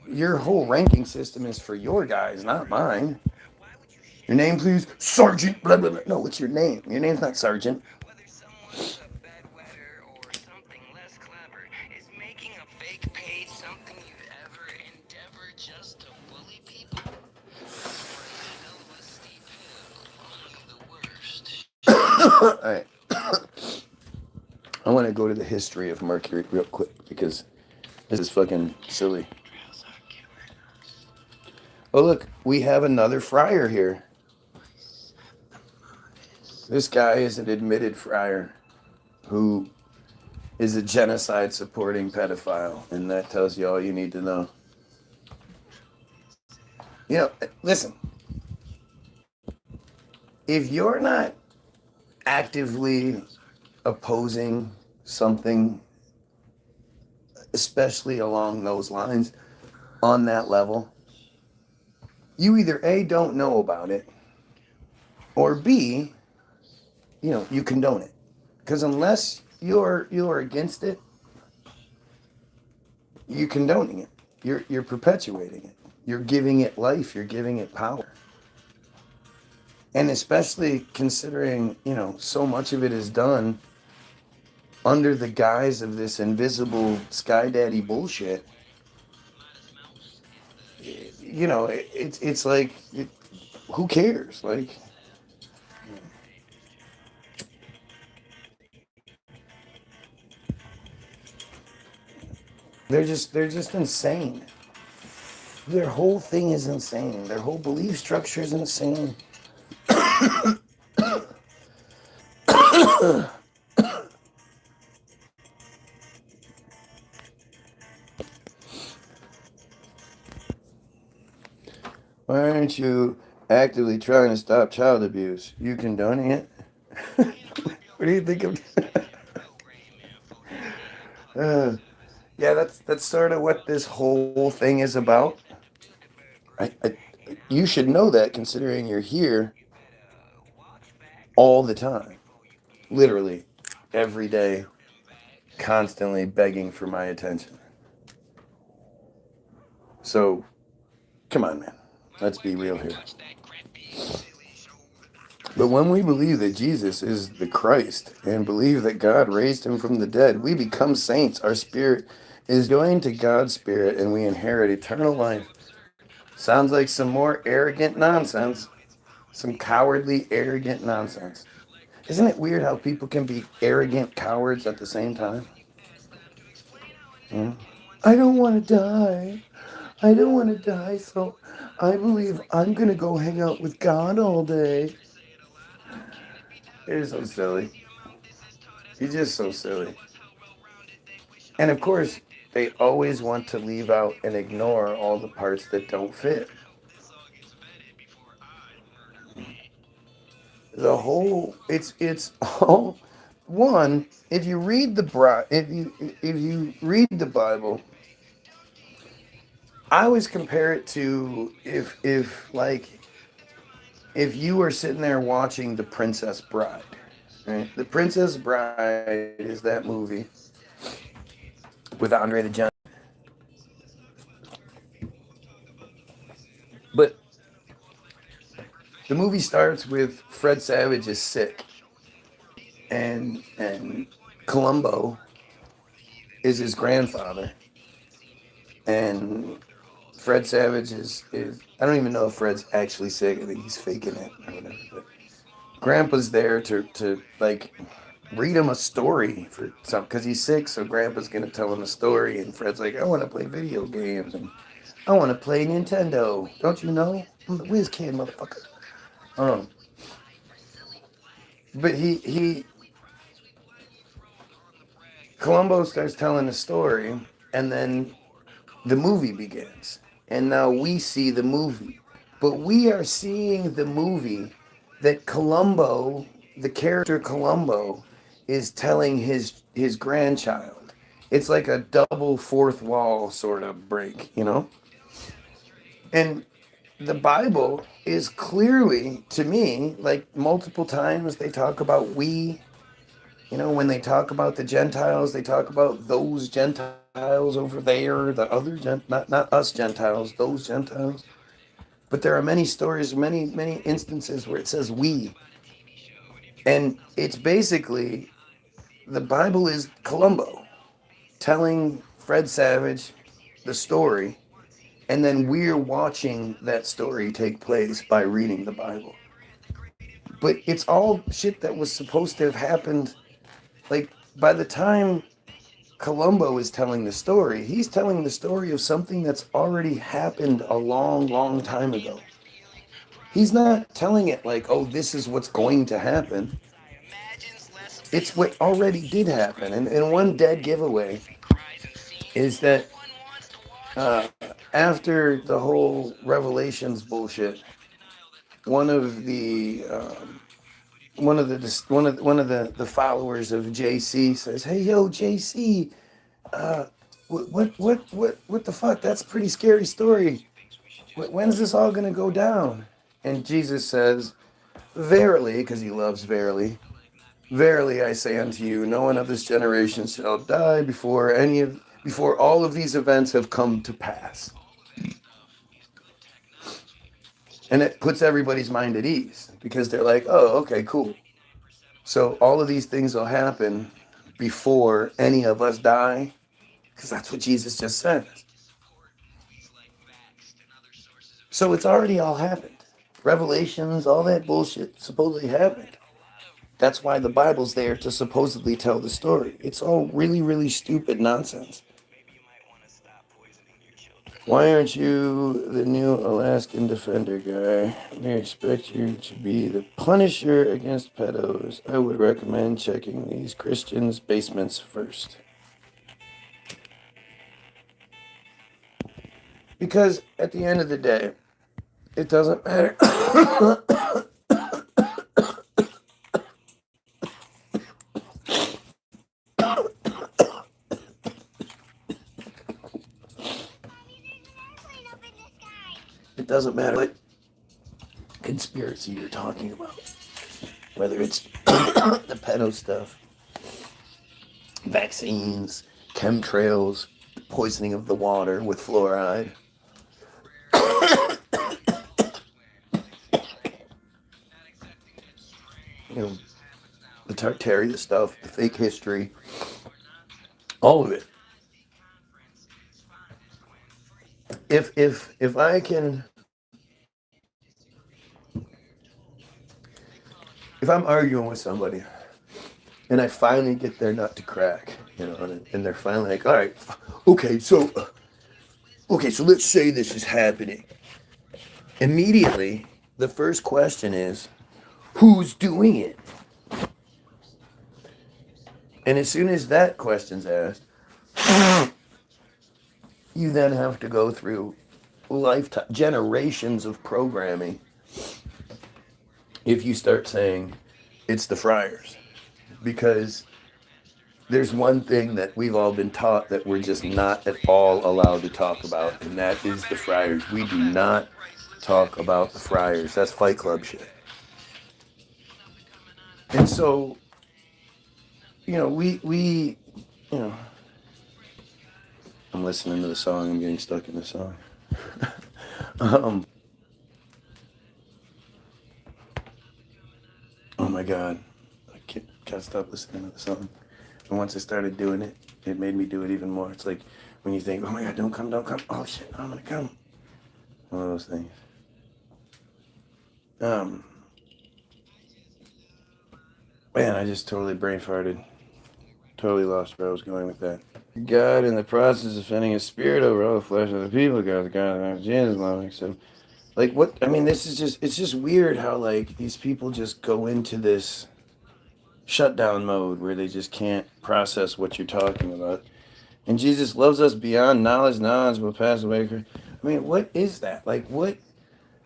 your whole ranking system is for your guys, not mine. Your name, please? Sergeant, blah, blah, blah. No, what's your name? Your name's not Sergeant. Whether someone's a bedwetter or something less clever, is making a fake page something you'd ever endeavor just to bully people? Or is a steep hill among the worst? All right. I want to go to the history of Mercury real quick because this is fucking silly. Oh, look, we have another friar here. This guy is an admitted friar who is a genocide supporting pedophile, and that tells you all you need to know. Listen, if you're not actively opposing something, especially along those lines, on that level, you either A, don't know about it, or B, you condone it. Because unless you're against it, you're condoning it. You're perpetuating it. You're giving it life. You're giving it power. And especially considering, so much of it is done under the guise of this invisible sky daddy bullshit. It's like, who cares? Like, they're just insane. Their whole thing is insane. Their whole belief structure is insane. Why aren't you actively trying to stop child abuse? You condoning it? What do you think of? Yeah, that's sort of what this whole thing is about. You should know that, considering you're here all the time, literally every day, constantly begging for my attention. So, come on, man. Let's be real here. But when we believe that Jesus is the Christ and believe that God raised him from the dead, we become saints. Our spirit is joined to God's spirit and we inherit eternal life. Sounds like some more arrogant nonsense. Some cowardly, arrogant nonsense. Isn't it weird how people can be arrogant cowards at the same time? I don't want to die. I don't want to die, so I believe I'm going to go hang out with God all day. You're so silly. You're just so silly. And of course, they always want to leave out and ignore all the parts that don't fit. The whole, it's all one. If you read if you read the Bible, I always compare it to if you were sitting there watching The Princess Bride. Right? The Princess Bride is that movie with Andre the Giant. But the movie starts with Fred Savage is sick, and Columbo is his grandfather, and Fred Savage is I don't even know if Fred's actually sick. I think he's faking it or whatever. But Grandpa's there to like read him a story for something because he's sick. So Grandpa's gonna tell him a story, and Fred's like, I want to play video games and I want to play Nintendo. Don't you know? I'm the whiz kid, motherfucker. But Columbo starts telling the story, and then the movie begins, and now we see the movie. But we are seeing the movie that Columbo, the character Columbo, is telling his grandchild. It's like a double fourth wall sort of break, you know? And the Bible is clearly, to me, like multiple times they talk about we. You know, when they talk about the Gentiles, they talk about those Gentiles over there, the other not us Gentiles, those Gentiles. But there are many stories, many instances where it says we. And it's basically the Bible is Columbo telling Fred Savage the story, and then we're watching that story take place by reading the Bible. But it's all shit that was supposed to have happened. Like, by the time Columbo is telling the story, he's telling the story of something that's already happened a long time ago. He's not telling it like, oh, this is what's going to happen. It's what already did happen. And one dead giveaway is that after the whole Revelations bullshit, one of the the followers of JC says, "Hey, yo, JC, what the fuck? That's a pretty scary story. When's this all gonna go down?" And Jesus says, "Verily," because he loves verily. "Verily I say unto you, no one of this generation shall die before all of these events have come to pass." And it puts everybody's mind at ease because they're like, "Oh, okay, cool. So all of these things will happen before any of us die," because that's what Jesus just said. So it's already all happened. Revelations, all that bullshit supposedly happened. That's why the Bible's there to supposedly tell the story. It's all really stupid nonsense. Why aren't you the new Alaskan Defender guy? We expect you to be the Punisher against pedos. I would recommend checking these Christians' basements first. Because at the end of the day, it doesn't matter. It doesn't matter what conspiracy you're talking about. Whether it's the pedo stuff, vaccines, chemtrails, poisoning of the water with fluoride. You know, the Tartaria stuff, the fake history, all of it. If I can, if I'm arguing with somebody and I finally get their nut to crack, you know, and they're finally like, all right, okay, so let's say this is happening. Immediately, the first question is, who's doing it? And as soon as that question's asked, you then have to go through lifetime, generations of programming if you start saying it's the friars. Because there's one thing that we've all been taught that we're just not at all allowed to talk about, and that is the friars. We do not talk about the friars. That's Fight Club shit. And so, you know, we you know, I'm listening to the song. I'm getting stuck in the song. Oh my God. I can't stop listening to the song. And once I started doing it, it made me do it even more. It's like when you think, oh my God, don't come. Oh shit, I'm gonna come. One of those things. Man, I just totally brain farted. Totally lost where I was going with that. God, in the process of sending his spirit over all the flesh of the people, God, Jesus, love, so, like, what? I mean, this is just, it's just weird how, like, these people just go into this shutdown mode where they just can't process what you're talking about. And Jesus loves us beyond knowledge will pass away. I mean, what is that? Like, what?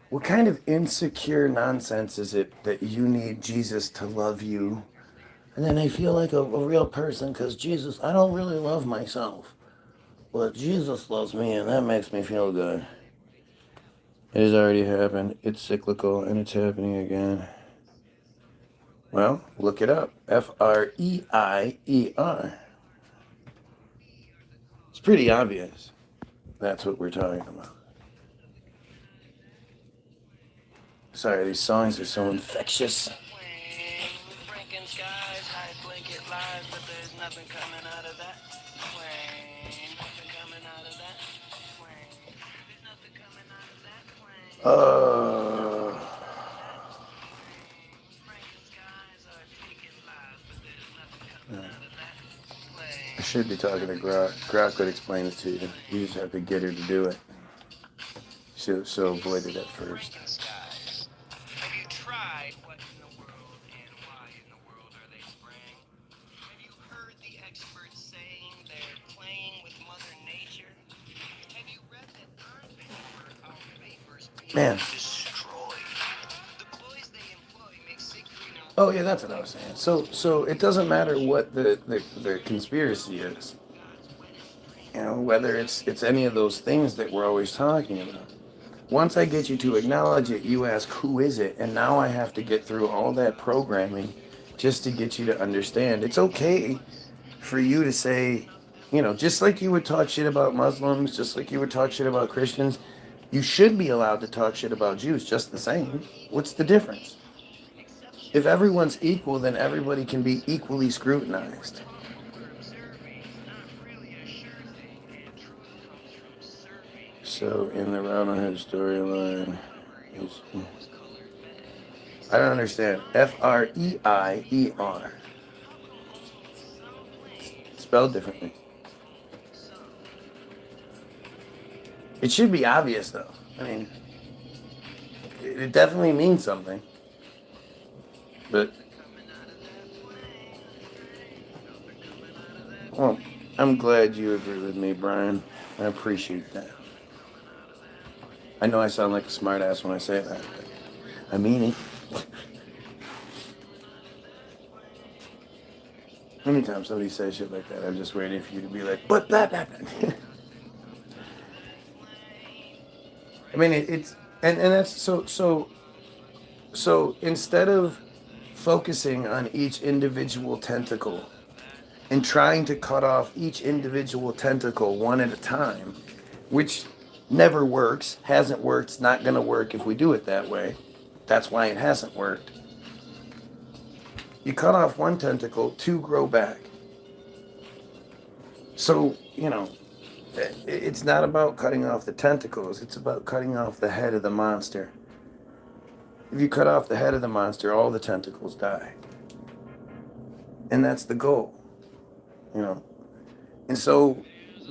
What kind of insecure nonsense is it that you need Jesus to love you? And then I feel like a real person because Jesus, I don't really love myself. But Jesus loves me and that makes me feel good. It has already happened. It's cyclical and it's happening again. Well, look it up. Freier. It's pretty obvious. That's what we're talking about. Sorry, these songs are so infectious. Breaking skies, high blanket lies, but there's nothing coming out of that. Nothing coming out of that. There's nothing coming out of that. Breaking skies are taking lives, but there's nothing coming out of that. I should be talking to Grok. Grok could explain it to you. You just have to get her to do it. She'll avoid it at first. Have you tried what in the world and why in the world are they spraying? Have you heard the experts saying they're playing with Mother Nature? Have you read that on paper our vapors being destroyed? The ploys they employ make sick green. Oh yeah, that's what I was saying. So it doesn't matter what the conspiracy is. You know, whether it's any of those things that we're always talking about. Once I get you to acknowledge it, you ask, who is it? And now I have to get through all that programming just to get you to understand. It's okay for you to say, you know, just like you would talk shit about Muslims, just like you would talk shit about Christians, you should be allowed to talk shit about Jews just the same. What's the difference? If everyone's equal, then everybody can be equally scrutinized. So in the Robin Hood storyline, I don't understand. Freier. Spelled differently. It should be obvious though. I mean, it definitely means something. But, well, I'm glad you agree with me, Brian. I appreciate that. I know I sound like a smartass when I say that, but I mean it. Anytime somebody says shit like that, I'm just waiting for you to be like, but that. I mean, it's and that's so instead of focusing on each individual tentacle and trying to cut off each individual tentacle one at a time, which never works, hasn't worked, it's not going to work if we do it that way. That's why it hasn't worked. You cut off one tentacle, two grow back. So, you know, it's not about cutting off the tentacles, it's about cutting off the head of the monster. If you cut off the head of the monster, all the tentacles die. And that's the goal, you know. And so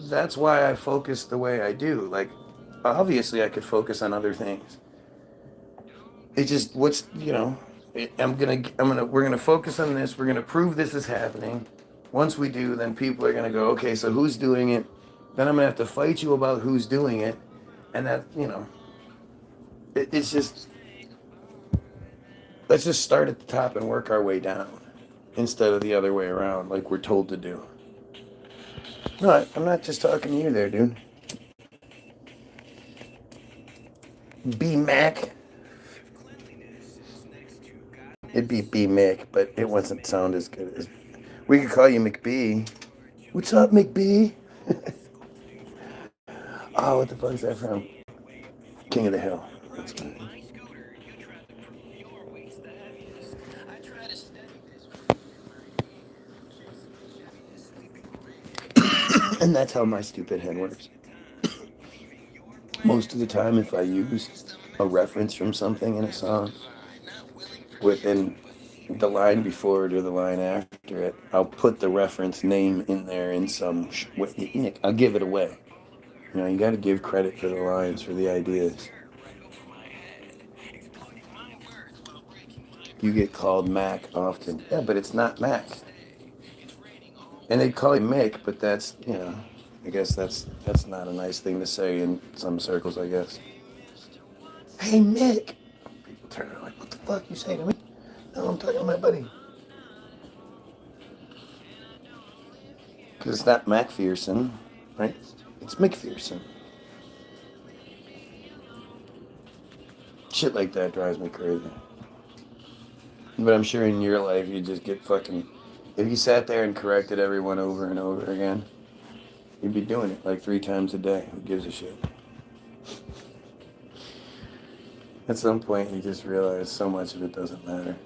that's why I focus the way I do. Like, obviously I could focus on other things. It just, we're gonna focus on this. We're gonna prove this is happening. Once we do, then people are gonna go, okay, so who's doing it? Then I'm gonna have to fight you about who's doing it. And that, you know, it's just, let's just start at the top and work our way down instead of the other way around like we're told to do. No, I'm not just talking to you there, dude. B Mac. It'd be B Mick, but it wasn't sound as good as. We could call you McB. What's up, McB? Oh, what the fuck is that from? King of the Hill. That's good. And that's how my stupid head works. Most of the time, if I use a reference from something in a song, within the line before it or the line after it, I'll put the reference name in there in some way. I'll give it away. You know, you got to give credit for the lines, for the ideas. You get called Mac often. Yeah, but it's not Mac. And they call you Mick, but that's, you know, I guess that's not a nice thing to say in some circles, I guess. hey, Mick. People turn around like, what the fuck you say to me? No, I'm talking to my buddy. Because it's not Macpherson, right? It's McPherson. Shit like that drives me crazy. But I'm sure in your life you just get fucking... If you sat there and corrected everyone over and over again, you'd be doing it like 3 times a day. Who gives a shit? At some point you just realize so much of it doesn't matter.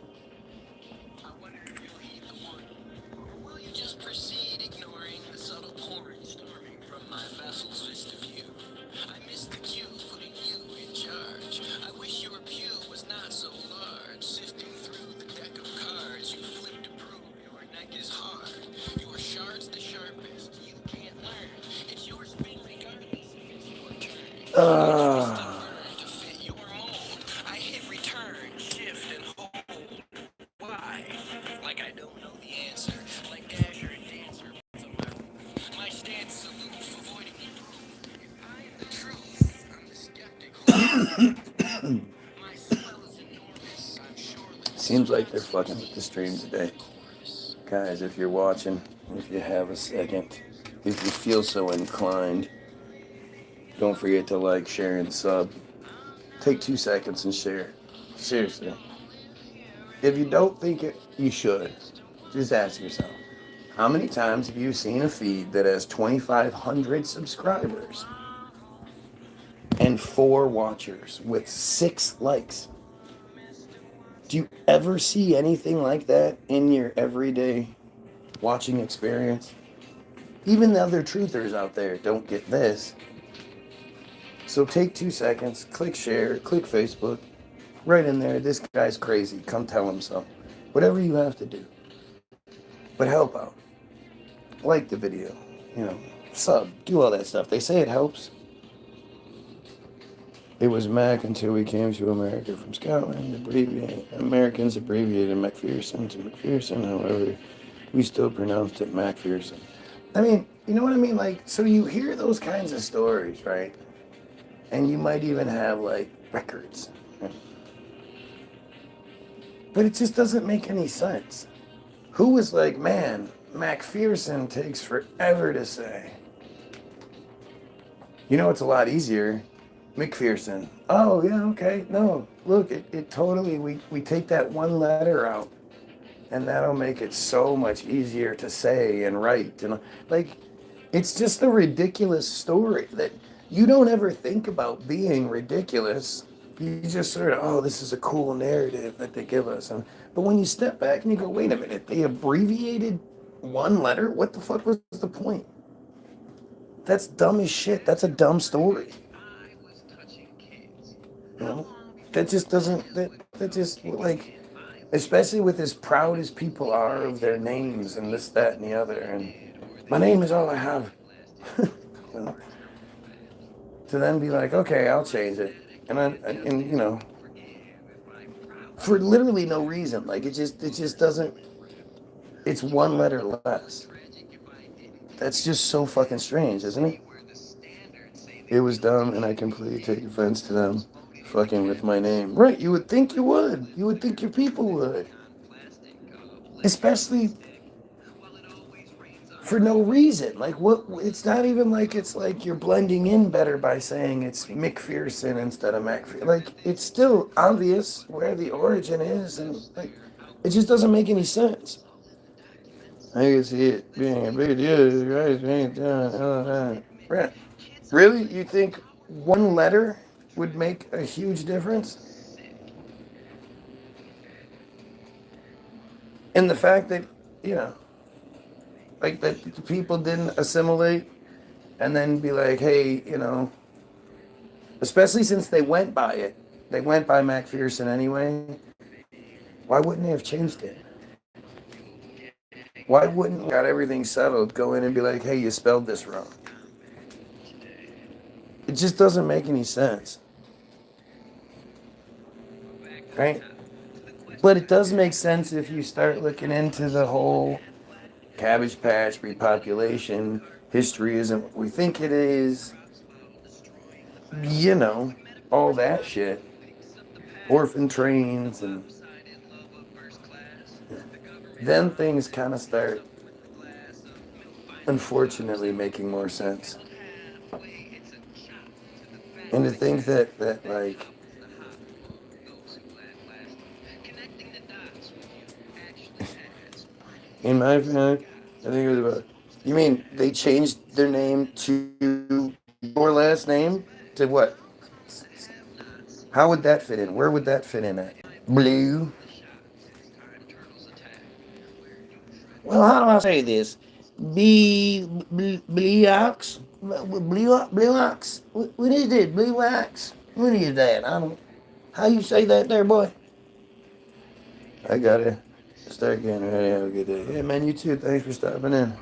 Seems like they're fucking with the stream today. Guys, if you're watching, if you have a second, if you feel so inclined, don't forget to like, share, and sub. Take 2 seconds and share. Seriously. If you don't think it, you should. Just ask yourself, how many times have you seen a feed that has 2,500 subscribers and 4 watchers with 6 likes? Do you ever see anything like that in your everyday watching experience? Even the other truthers out there don't get this. So take 2 seconds, click share, click Facebook, right in there, this guy's crazy, come tell him so. Whatever you have to do. But help out. Like the video, sub, do all that stuff. They say it helps. It was Mac until we came to America from Scotland. Americans abbreviated McPherson to McPherson. However, we still pronounced it Macpherson. I mean, you know what I mean? Like, so you hear those kinds of stories, right? And you might even have, like, records. Right? But it just doesn't make any sense. Who was like, man, Macpherson takes forever to say? You know, it's a lot easier. McPherson. Oh, yeah, okay. No, look, it totally, we take that one letter out, and that'll make it so much easier to say and write. And like, it's just a ridiculous story that you don't ever think about being ridiculous. You just sort of, oh, this is a cool narrative that they give us. But when you step back and you go, wait a minute, they abbreviated one letter? What the fuck was the point? That's dumb as shit. That's a dumb story. You know? That just doesn't, that just, like, especially with as proud as people are of their names and this, that, and the other. And my name is all I have. Well, to then be like, okay, I'll change it. And for literally no reason. Like, it just doesn't, it's one letter less. That's just so fucking strange, isn't it? It was dumb, and I completely take offense to them fucking with my name. Right, you would think you would. You would think your people would. Especially for no reason. Like, what? It's not even like it's like you're blending in better by saying it's McPherson instead of MacPherson. Like, it's still obvious where the origin is, and like, it just doesn't make any sense. I can see it being a big deal, right? Really? You think one letter would make a huge difference? And the fact that, like that people didn't assimilate and then be like, hey, especially since they went by it. They went by MacPherson anyway. Why wouldn't they have changed it? Why wouldn't got everything settled, go in and be like, hey, you spelled this wrong? It just doesn't make any sense. Right? But it does make sense if you start looking into the whole Cabbage Patch, repopulation, history isn't what we think it is. All that shit. orphan trains, and then things kind of start, unfortunately, making more sense. And to think that like, in my opinion, I think it was about. You mean they changed their name to your last name to what? How would that fit in? Where would that fit in at? Blue. Well, how do I say this? Blue ox? Blue ox? What is it? Blue ox? What is that? I don't. How you say that there, boy? I gotta start getting ready. Have a good day. Yeah, man, you too. Thanks for stopping in.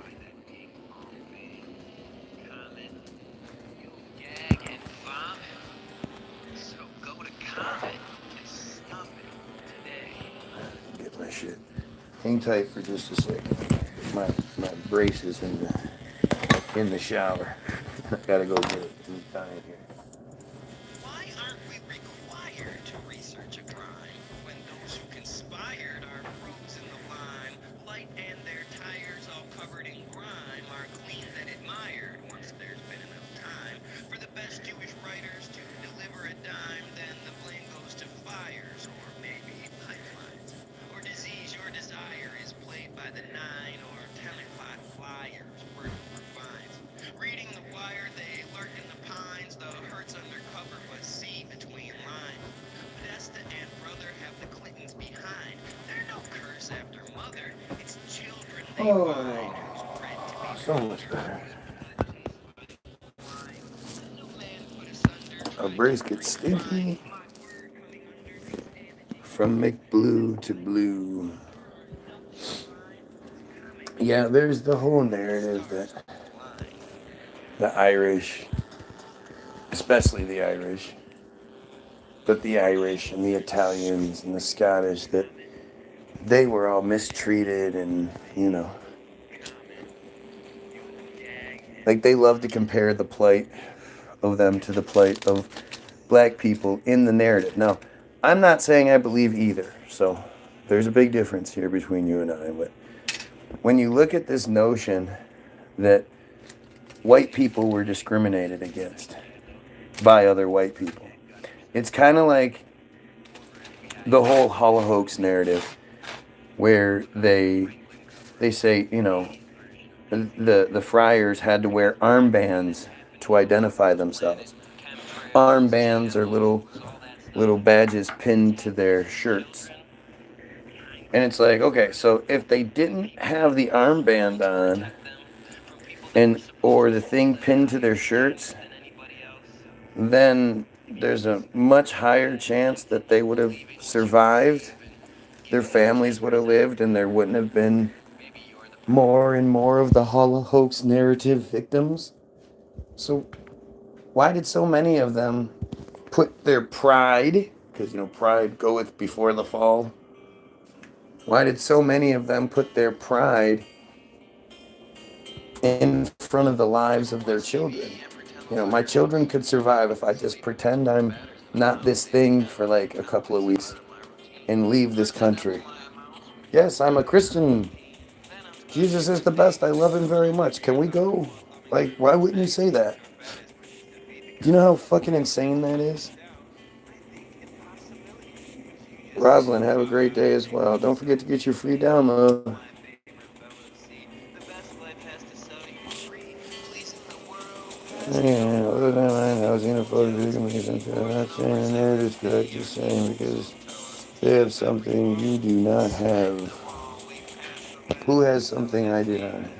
Get my shit. Hang tight for just a second. My brace is in the shower. I gotta go get it. I'm dying here. Why aren't we required to research a crime when those who conspired are frozen in the line, light and their tires all covered in grime, are clean and admired once there's been enough time for the best Jewish writers to deliver a dime, then the blame goes to fires or maybe pipelines, or disease your desire is played by the nine, or talent flyers word for fines. Reading the wire, they lurk in the pines, the hurts undercover but see between lines. Podesta and brother have the Clintons behind. They're no curse after mother, it's children they find who's bred to be So much better. no man put asunder. Our brace gets stinky from McBlue to blue. Yeah, there's the whole narrative that the Irish, especially the Irish, but the Irish and the Italians and the Scottish, that they were all mistreated, and like they love to compare the plight of them to the plight of black people in the narrative. Now, I'm not saying I believe either, so there's a big difference here between you and I. But when you look at this notion that white people were discriminated against by other white people, it's kind of like the whole Holocaust narrative, where they say, the friars had to wear armbands to identify themselves. Armbands are little badges pinned to their shirts. And it's like, okay, so if they didn't have the armband on, and or the thing pinned to their shirts, then there's a much higher chance that they would have survived, their families would have lived, and there wouldn't have been more and more of the Holocaust narrative victims. So why did so many of them put their pride, because pride goeth before the fall, why did so many of them put their pride in front of the lives of their children? My children could survive if I just pretend I'm not this thing for like a couple of weeks and leave this country. Yes, I'm a Christian. Jesus is the best. I love him very much. Can we go? Like, why wouldn't you say that? Do you know how fucking insane that is? Rosalind, have a great day as well. Don't forget to get your free download. Yeah, other than that, I was in a photo victimization. I'm not saying the narrative's correct, just saying because they have something you do not have. Who has something I do not have?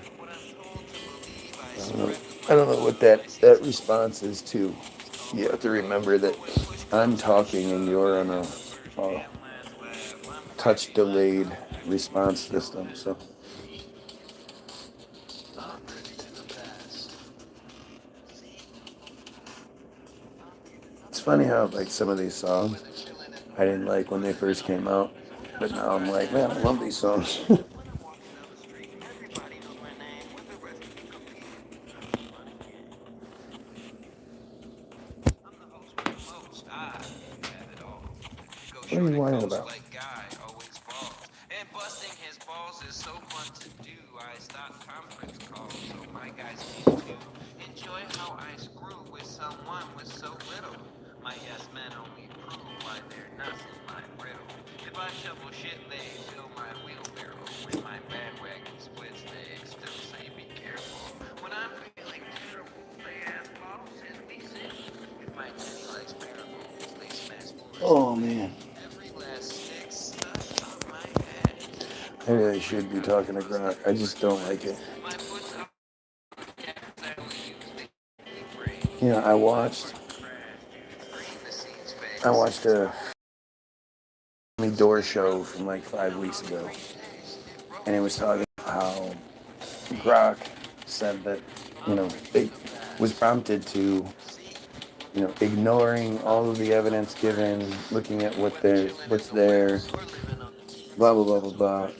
I don't know what that response is to. You have to remember that I'm talking and you're on a touch delayed response system. So it's funny how like some of these songs I didn't like when they first came out, but now I'm like, man, I love these songs. white guy always falls. And busting his balls is so fun to do. I stop conference calls so my guys can too. Enjoy how I screw with someone with so little. My yes men only prove why they're nuts in my riddle. If I shovel shit, they fill my wheelbarrow. When my bandwagon splits, they still say be careful. When I'm feeling terrible, they ask bosses we sing. If my titty likes parables, they smash more. Oh man, Every last stick stuck on my head. I really should be talking to Grok. I just don't like it. My foot's up. I will use the brain. You know, I watched a door show from like 5 weeks ago, and it was talking about how Grok said that, it was prompted to, ignoring all of the evidence given, looking at what's there, blah blah blah blah blah.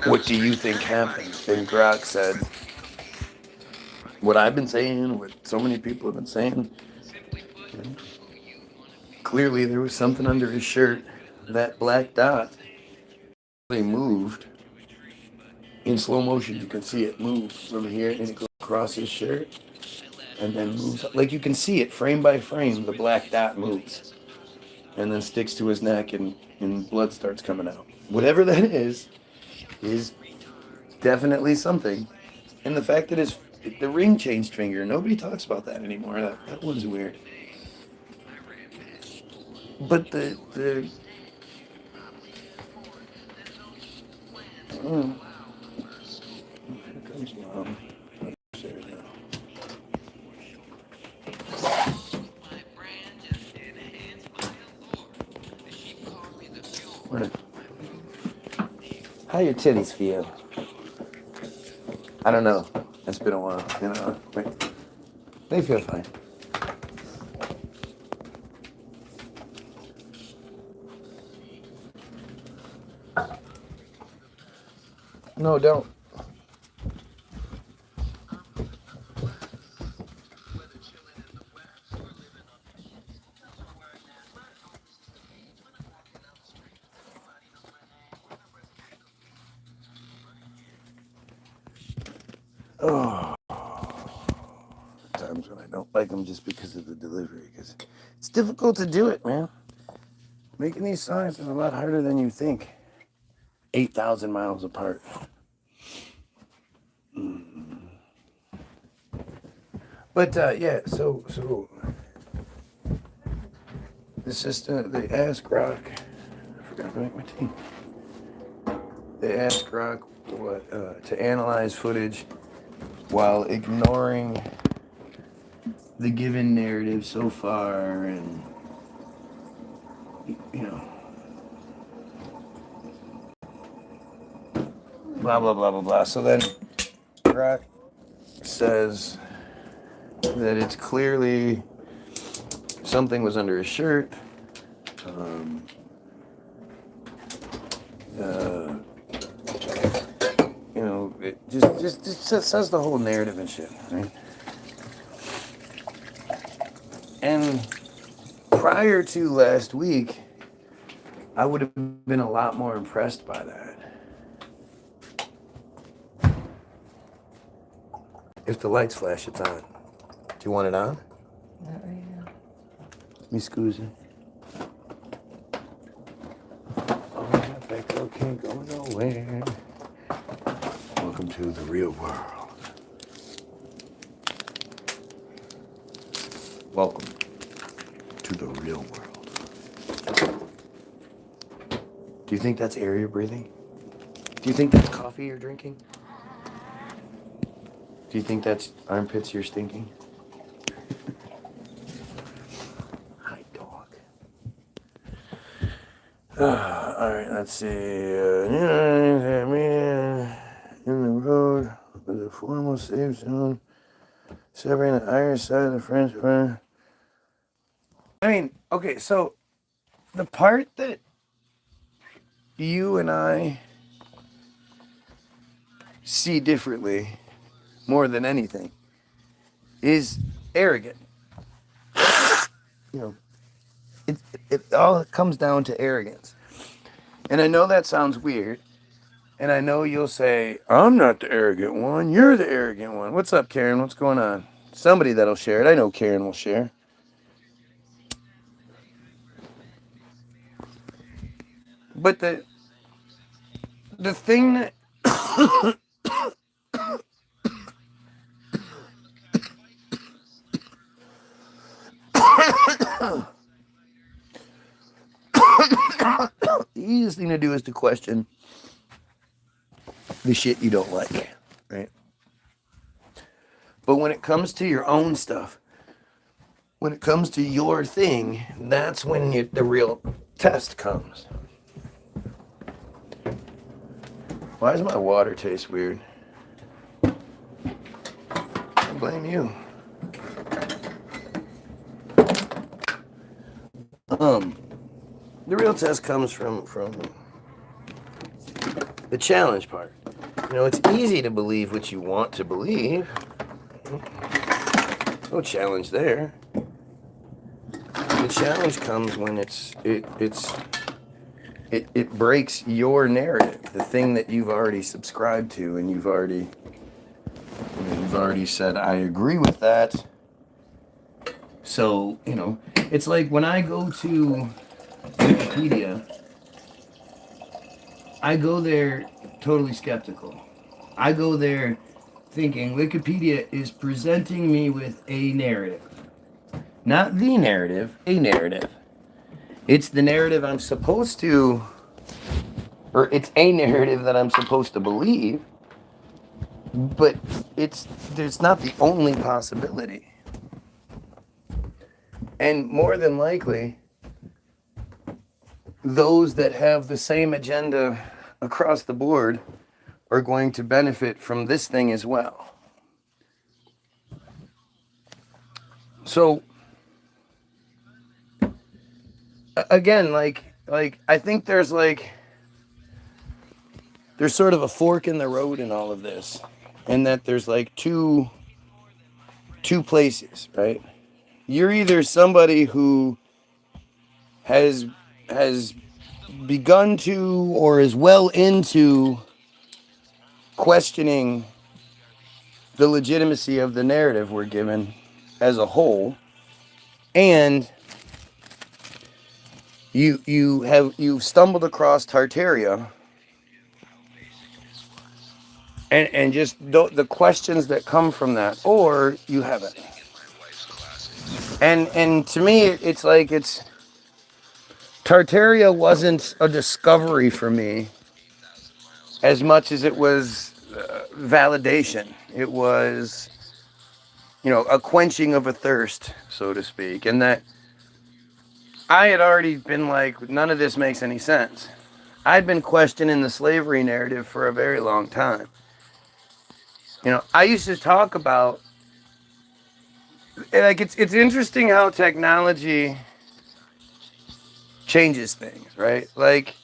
What do you think happened? And Grok said, what I've been saying, what so many people have been saying. Clearly, there was something under his shirt. That black dot, they moved in slow motion. You can see it move from here, and it goes across his shirt, and then moves. Like you can see it frame by frame. The black dot moves, and then sticks to his neck, and blood starts coming out. Whatever that is definitely something. And the fact that the ring changed finger. Nobody talks about that anymore. That one's weird. But the here comes Mom. Upstairs now. Morning. How your titties feel? I don't know. It's been a while. They feel fine. No, don't. Oh, times when I don't like them just because of the delivery, because it's difficult to do it, man. Making these songs is a lot harder than you think. 8,000 miles apart. But yeah, so the system, they asked Grok. I forgot to make my tea. They asked Grok to analyze footage while ignoring the given narrative so far, and blah blah blah blah blah. So then Grok says that it's clearly something was under his shirt. It just says the whole narrative and shit, right? And prior to last week, I would have been a lot more impressed by that. If the lights flash, it's on. Do you want it on? Not right now. Me scusi. Oh, that Echo can't go nowhere. Welcome to the real world. Welcome to the real world. Do you think that's air you're breathing? Do you think that's coffee you're drinking? Do you think that's armpits you're stinking? Hi, dog. All right, let's see. In the road with a formal safe zone separating the Irish side of the French part. I mean, okay, so the part that you and I see differently more than anything is arrogant. it all comes down to arrogance. And I know that sounds weird. And I know you'll say, I'm not the arrogant one. You're the arrogant one. What's up, Karen? What's going on? Somebody that'll share it. I know Karen will share. But the thing that the easiest thing to do is to question the shit you don't like, right? But when it comes to your own stuff, when it comes to your thing, that's when the real test comes. Why does my water taste weird? I blame you. The real test comes from the challenge part. You know, it's easy to believe what you want to believe. No challenge there. The challenge comes when it breaks your narrative, the thing that you've already subscribed to, and you've already said, I agree with that. So, you know, it's like when I go to Wikipedia, I go there totally skeptical. I go there thinking Wikipedia is presenting me with a narrative. Not the narrative, a narrative. It's the narrative I'm supposed to, or it's a narrative that I'm supposed to believe, but there's not the only possibility. And more than likely, those that have the same agenda across the board are going to benefit from this thing as well. So, again, like I think there's sort of a fork in the road in all of this, and that there's like two places, right? You're either somebody who has begun to or is well into questioning the legitimacy of the narrative we're given as a whole, and you've stumbled across Tartaria and just the questions that come from that, or you haven't. And to me, it's like Tartaria wasn't a discovery for me as much as it was validation. It was, you know, a quenching of a thirst, so to speak. And that I had already been like, none of this makes any sense. I'd been questioning the slavery narrative for a very long time. You know, I used to talk about, like, it's interesting how technology changes things, right? Like,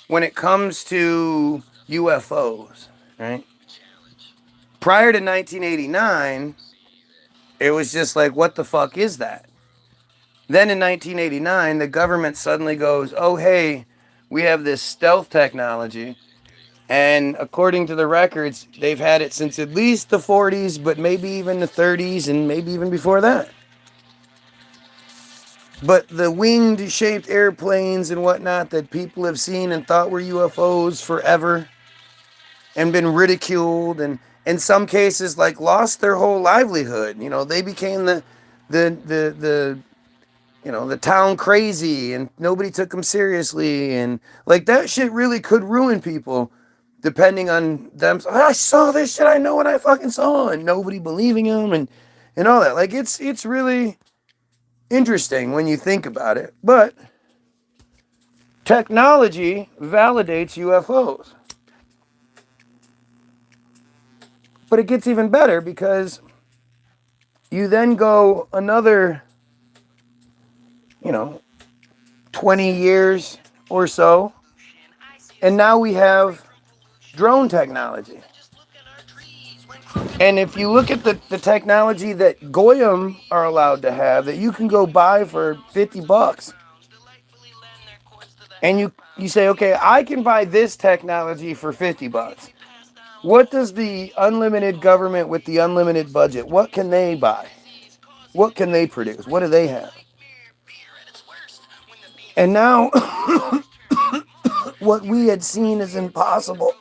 when it comes to UFOs, right? Prior to 1989, it was just like, what the fuck is that? Then in 1989, the government suddenly goes, oh, hey, we have this stealth technology. And according to the records, they've had it since at least the 40s, but maybe even the 30s, and maybe even before that. But the winged-shaped airplanes and whatnot that people have seen and thought were UFOs forever and been ridiculed, and in some cases, like, lost their whole livelihood. You know, they became the you know, the town crazy, and nobody took them seriously, and like that shit really could ruin people, depending on them. I saw this shit. I know what I fucking saw, and nobody believing them, and all that. Like it's really interesting when you think about it. But technology validates UFOs, but it gets even better because you then go another, you know, 20 years or so, and now we have drone technology. And if you look at the technology that Goyim are allowed to have, that you can go buy for $50, and you say, okay, I can buy this technology for $50. What does the unlimited government with the unlimited budget, what can they buy? What can they produce? What do they have? And now, what we had seen as impossible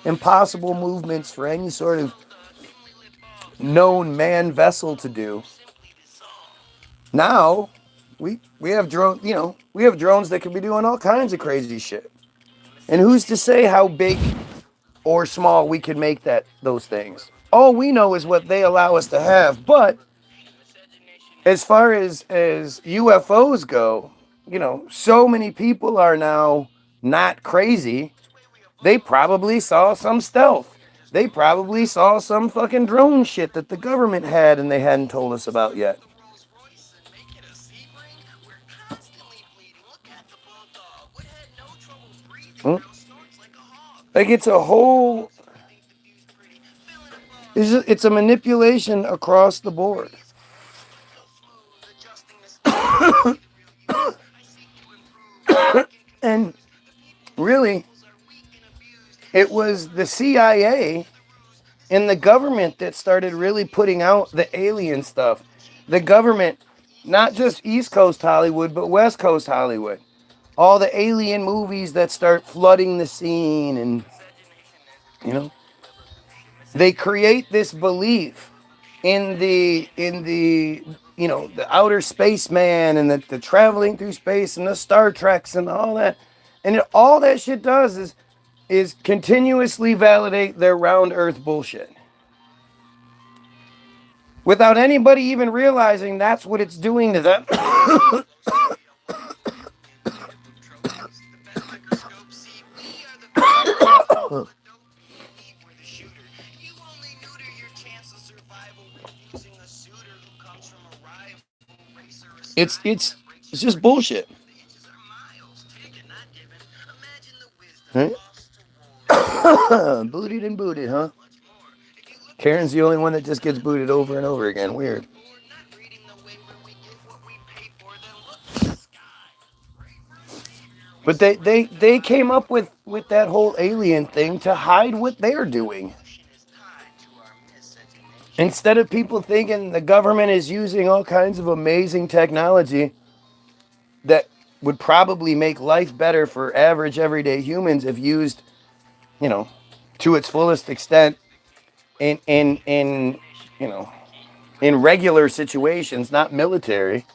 movements for any sort of known man vessel to do. Now, we have drones, we have drones that can be doing all kinds of crazy shit. And who's to say how big or small we can make those things? All we know is what they allow us to have. But as far as UFOs go, so many people are now not crazy. They probably saw some stealth. They probably saw some fucking drone shit that the government had and they hadn't told us about yet. Like it's a whole... It's a manipulation across the board. And really, it was the CIA and the government that started really putting out the alien stuff. The government, not just East Coast Hollywood, but West Coast Hollywood. All the alien movies that start flooding the scene, and they create this belief in the the outer spaceman and the traveling through space and the Star Treks and all that. And all that shit does is continuously validate their round earth bullshit. Without anybody even realizing that's what it's doing to them. It's just bullshit. Right? Booted and booted, huh? Karen's the only one that just gets booted over and over again. Weird. But they came up with that whole alien thing to hide what they're doing. Instead of people thinking the government is using all kinds of amazing technology that would probably make life better for average everyday humans if used, to its fullest extent in regular situations, not military,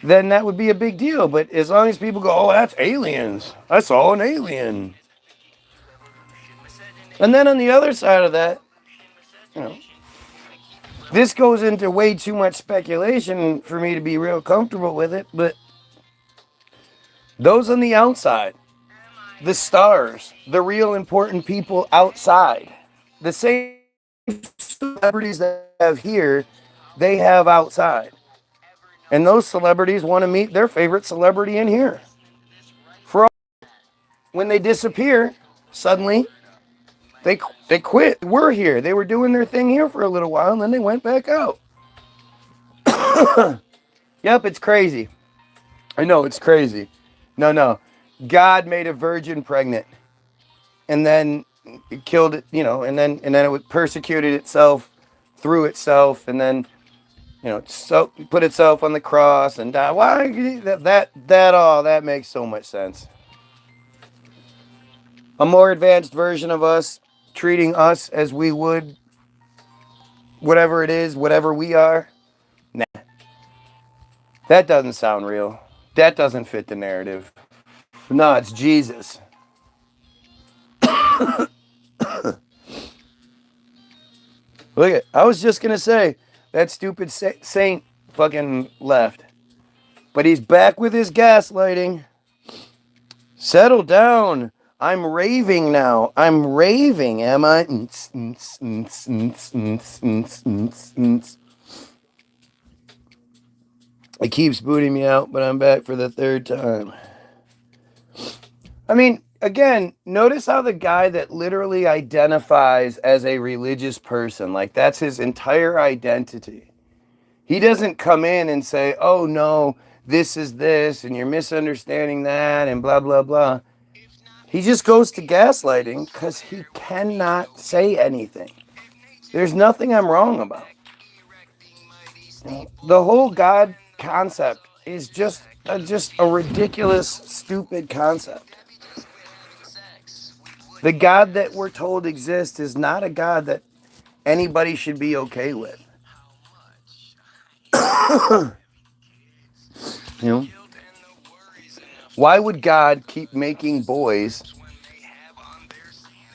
then that would be a big deal. But as long as people go, oh, that's aliens. I saw an alien. And then on the other side of that, this goes into way too much speculation for me to be real comfortable with it, but those on the outside, the stars, the real important people outside, the same celebrities that have here, they have outside. And those celebrities want to meet their favorite celebrity in here. When they disappear, suddenly, they quit. We're here. They were doing their thing here for a little while, and then they went back out. Yep, it's crazy. I know, it's crazy. No. God made a virgin pregnant. And then it killed it, and then it persecuted itself through itself, and then, so put itself on the cross and died. Why? That makes so much sense. A more advanced version of us treating us as we would whatever it is, whatever we are. Nah. That doesn't sound real. That doesn't fit the narrative. No, it's Jesus. Look at, I was just going to say, that stupid saint fucking left. But he's back with his gaslighting. Settle down. I'm raving now. I'm raving, am I? It keeps booting me out, but I'm back for the third time. I mean, again, notice how the guy that literally identifies as a religious person, like that's his entire identity. He doesn't come in and say, oh no, this is this and you're misunderstanding that and blah, blah, blah. He just goes to gaslighting because he cannot say anything. There's nothing I'm wrong about. The whole God concept is just a ridiculous, stupid concept. The God that we're told exists is not a God that anybody should be okay with. You know? Why would God keep making boys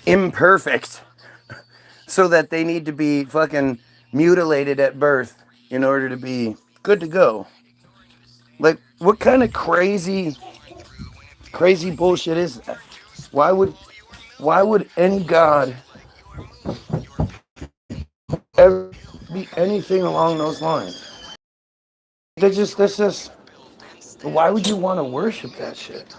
imperfect so that they need to be fucking mutilated at birth in order to be good to go? Like, what kind of crazy bullshit is that? Why would any God ever be anything along those lines? That's just, why would you want to worship that shit?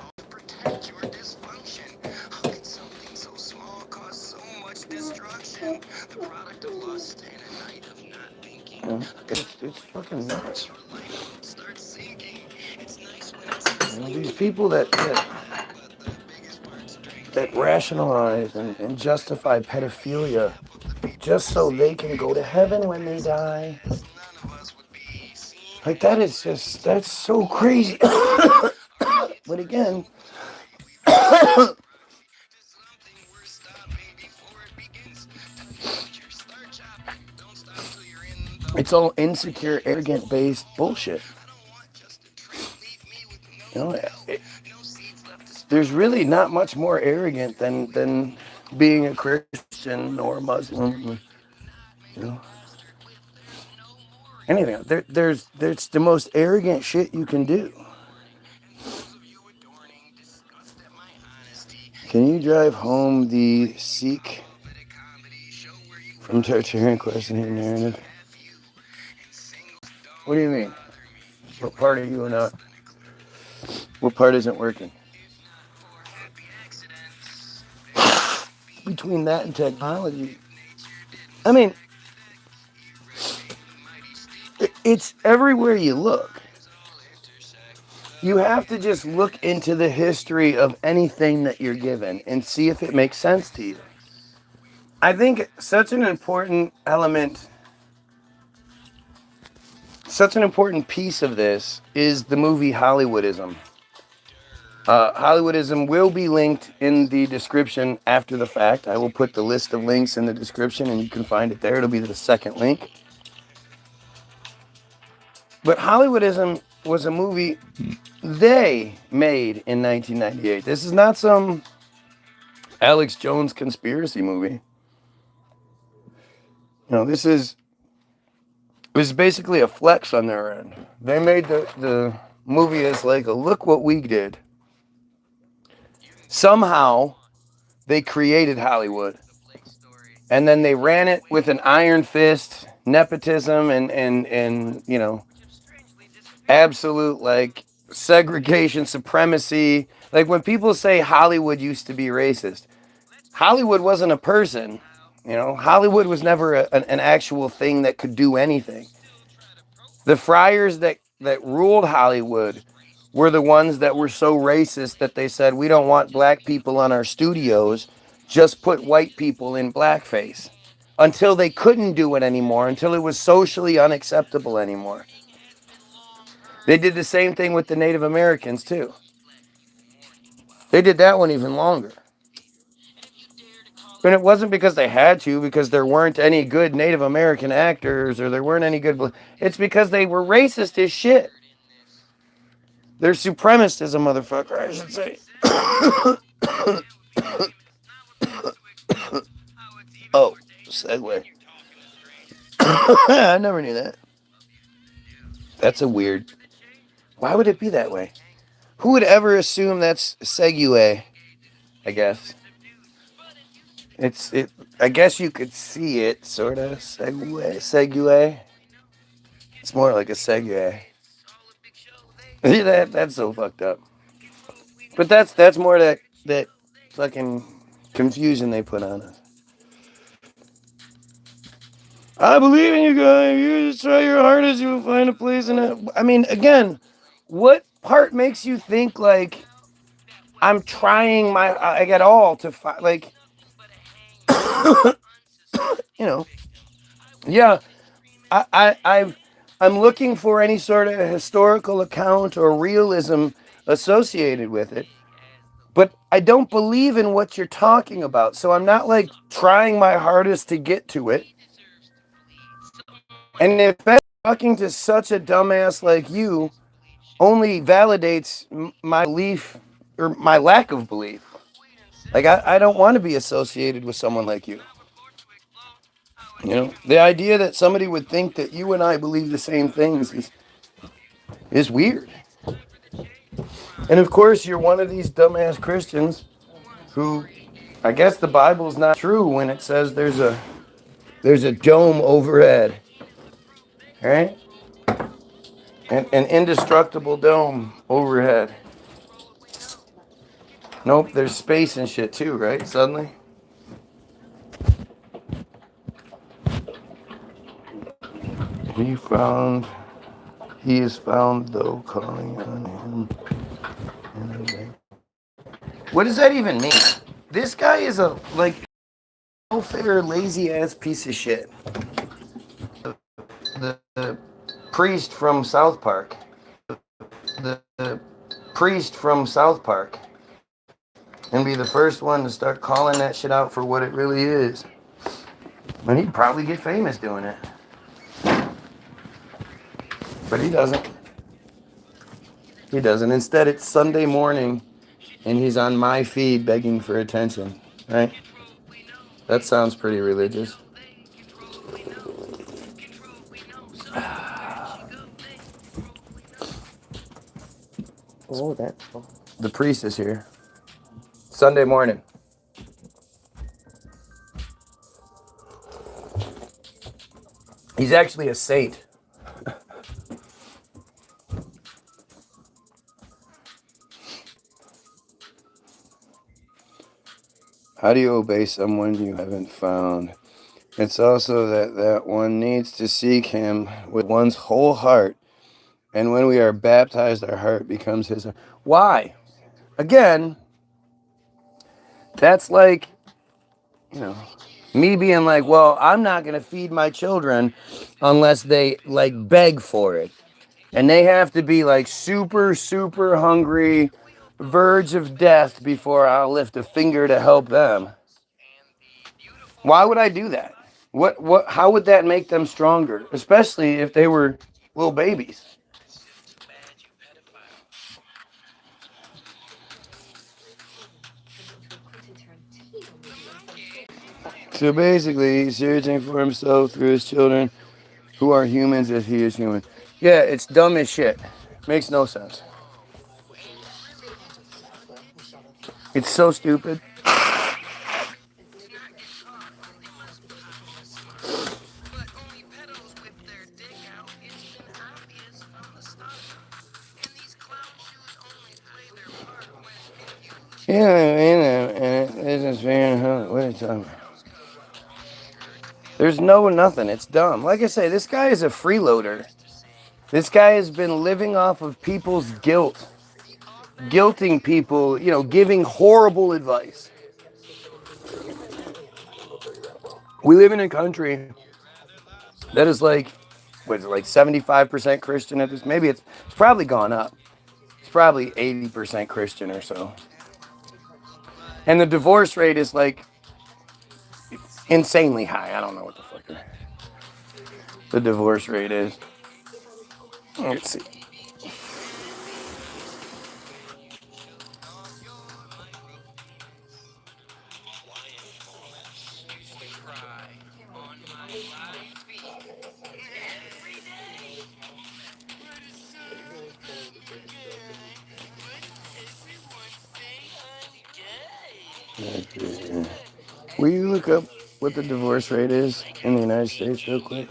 It's fucking nuts. You know, these people that rationalize and justify pedophilia just so they can go to heaven when they die. Like, that's so crazy. But again, it's all insecure, arrogant based bullshit. You know, there's really not much more arrogant than being a Christian or a Muslim. You know, anything. There's the most arrogant shit you can do. Can you drive home the Sikh from Tartarian questioning narrative? What do you mean? What part are you not? What part isn't working? Between that and technology, I mean, it's everywhere you look. You have to just look into the history of anything that you're given and see if it makes sense to you. I think such an important element, such an important piece of this is the movie Hollywoodism. Hollywoodism will be linked in the description after the fact. I will put the list of links in the description and you can find it there. It'll be the second link. But Hollywoodism was a movie they made in 1998. This is not some Alex Jones conspiracy movie. You know, this is basically a flex on their end. They made the movie as like a look what we did. Somehow they created Hollywood. And then they ran it with an iron fist, nepotism and you know, absolute like segregation, supremacy. Like when people say Hollywood used to be racist, Hollywood wasn't a person. You know, Hollywood was never an actual thing that could do anything. The friars that ruled Hollywood were the ones that were so racist that they said, we don't want black people on our studios, just put white people in blackface. Until they couldn't do it anymore, until it was socially unacceptable anymore. They did the same thing with the Native Americans too. They did that one even longer. And it wasn't because they had to, because there weren't any good Native American actors or there weren't any good... It's because they were racist as shit. They're supremacist as a motherfucker, I should say. Oh, segue. I never knew that. That's a weird... Why would it be that way? Who would ever assume that's segue? I guess. I guess you could see it, sort of. Segue. It's more like a segue. That's so fucked up. But that's more that fucking confusion they put on us. I believe in you guys. You just try your hardest, you will find a place in it. I mean, again, what part makes you think like I'm trying my like at all to like you know yeah I'm looking for any sort of historical account or realism associated with it, but I don't believe in what you're talking about, so I'm not like trying my hardest to get to it. And if talking to such a dumbass like you only validates my belief or my lack of belief. Like, I don't want to be associated with someone like you. You know, the idea that somebody would think that you and I believe the same things is weird. And of course, you're one of these dumbass Christians who, I guess the Bible's not true when it says there's a dome overhead, right? An indestructible dome overhead. Nope, there's space and shit too, right? Suddenly. He is found though calling on him. What does that even mean? This guy is a like welfare lazy ass piece of shit. The priest from South Park. The priest from South Park. And be the first one to start calling that shit out for what it really is. And he'd probably get famous doing it. But he doesn't. He doesn't. Instead, it's Sunday morning and he's on my feed begging for attention, right? That sounds pretty religious. Oh, that's cool. The priest is here. Sunday morning. He's actually a saint. How do you obey someone you haven't found? It's also that one needs to seek him with one's whole heart. And when we are baptized, our heart becomes his heart. Why? Again, that's like, you know, me being like, well, I'm not going to feed my children unless they like beg for it. And they have to be like super, super hungry, verge of death before I'll lift a finger to help them. Why would I do that? How would that make them stronger? Especially if they were little babies. So basically, he's searching for himself through his children who are humans as he is human. Yeah, it's dumb as shit. Makes no sense. It's so stupid. What are you talking about? There's no nothing. It's dumb. Like I say, this guy is a freeloader. This guy has been living off of people's guilt. Guilting people, you know, giving horrible advice. We live in a country that is like, what is it, like 75% Christian at this? Maybe it's probably gone up. It's probably 80% Christian or so. And the divorce rate is like insanely high. I don't know what the fuck the divorce rate is. Let's see. Will you look up what the divorce rate is in the United States real quick?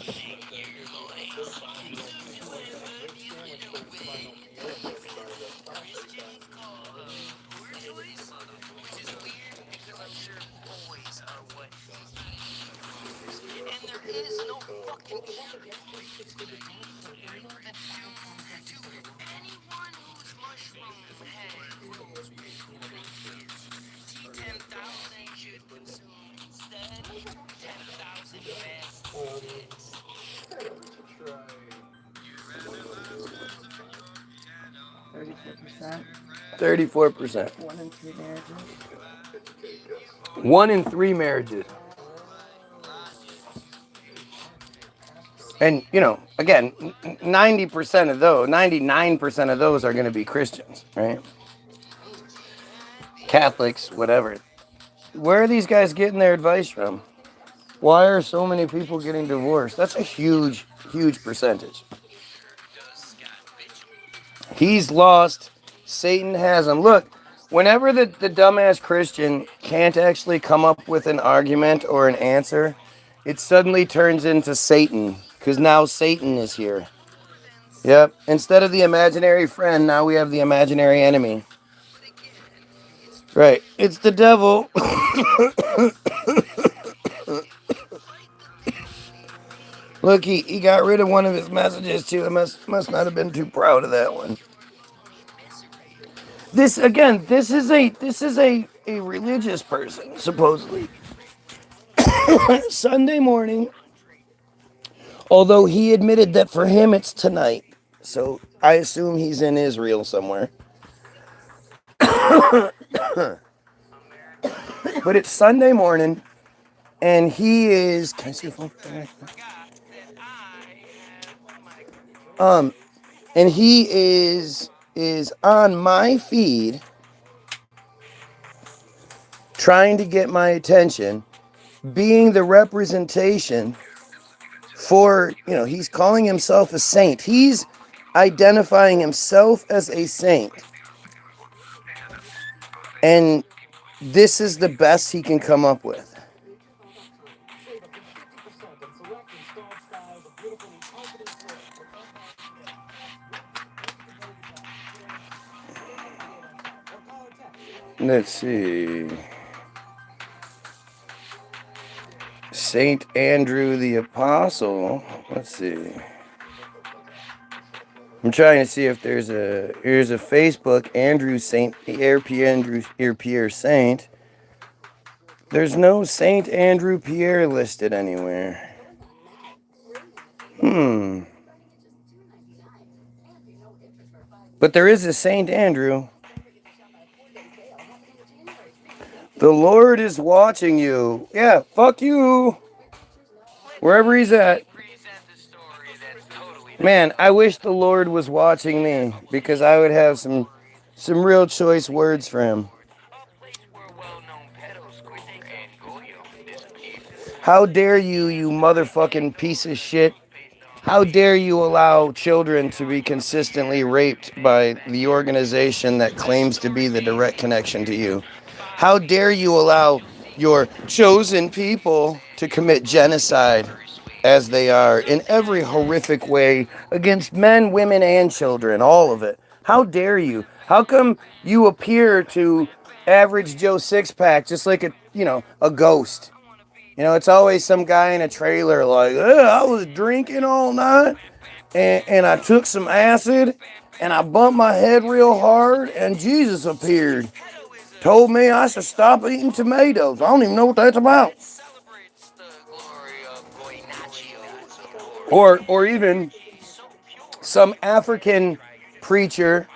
%. 34%. 1 in 3 marriages. 1 in 3 marriages. And, you know, again, 90% of those, 99% of those are going to be Christians, right? Catholics, whatever. Where are these guys getting their advice from? Why are so many people getting divorced? That's a huge, huge percentage. He's lost. Satan has him. Look, whenever the dumbass Christian can't actually come up with an argument or an answer, it suddenly turns into Satan, because now Satan is here. Yep. Instead of the imaginary friend, now we have the imaginary enemy. Right. It's the devil. Look, he got rid of one of his messages too. I must not have been too proud of that one. This again, this is a religious person, supposedly. Sunday morning. Although he admitted that for him it's tonight. So I assume he's in Israel somewhere. But it's Sunday morning, and he is. Can I see the phone? And he is on my feed, trying to get my attention, being the representation for, you know, he's calling himself a saint. He's identifying himself as a saint. And this is the best he can come up with. Let's see. Saint Andrew the Apostle. Let's see. I'm trying to see if here's a Facebook Andrew Saint Pierre Saint. There's no Saint Andrew Pierre listed anywhere. But there is a Saint Andrew. The Lord is watching you. Yeah, fuck you. Wherever he's at. Man, I wish the Lord was watching me, because I would have some real choice words for him. How dare you, you motherfucking piece of shit. How dare you allow children to be consistently raped by the organization that claims to be the direct connection to you? How dare you allow your chosen people to commit genocide as they are in every horrific way against men, women, and children, all of it? How dare you? How come you appear to average Joe Six-Pack just like a ghost? You know, it's always some guy in a trailer like, I was drinking all night and I took some acid and I bumped my head real hard and Jesus appeared. Told me I should stop eating tomatoes. I don't even know what that's about. Or even some African preacher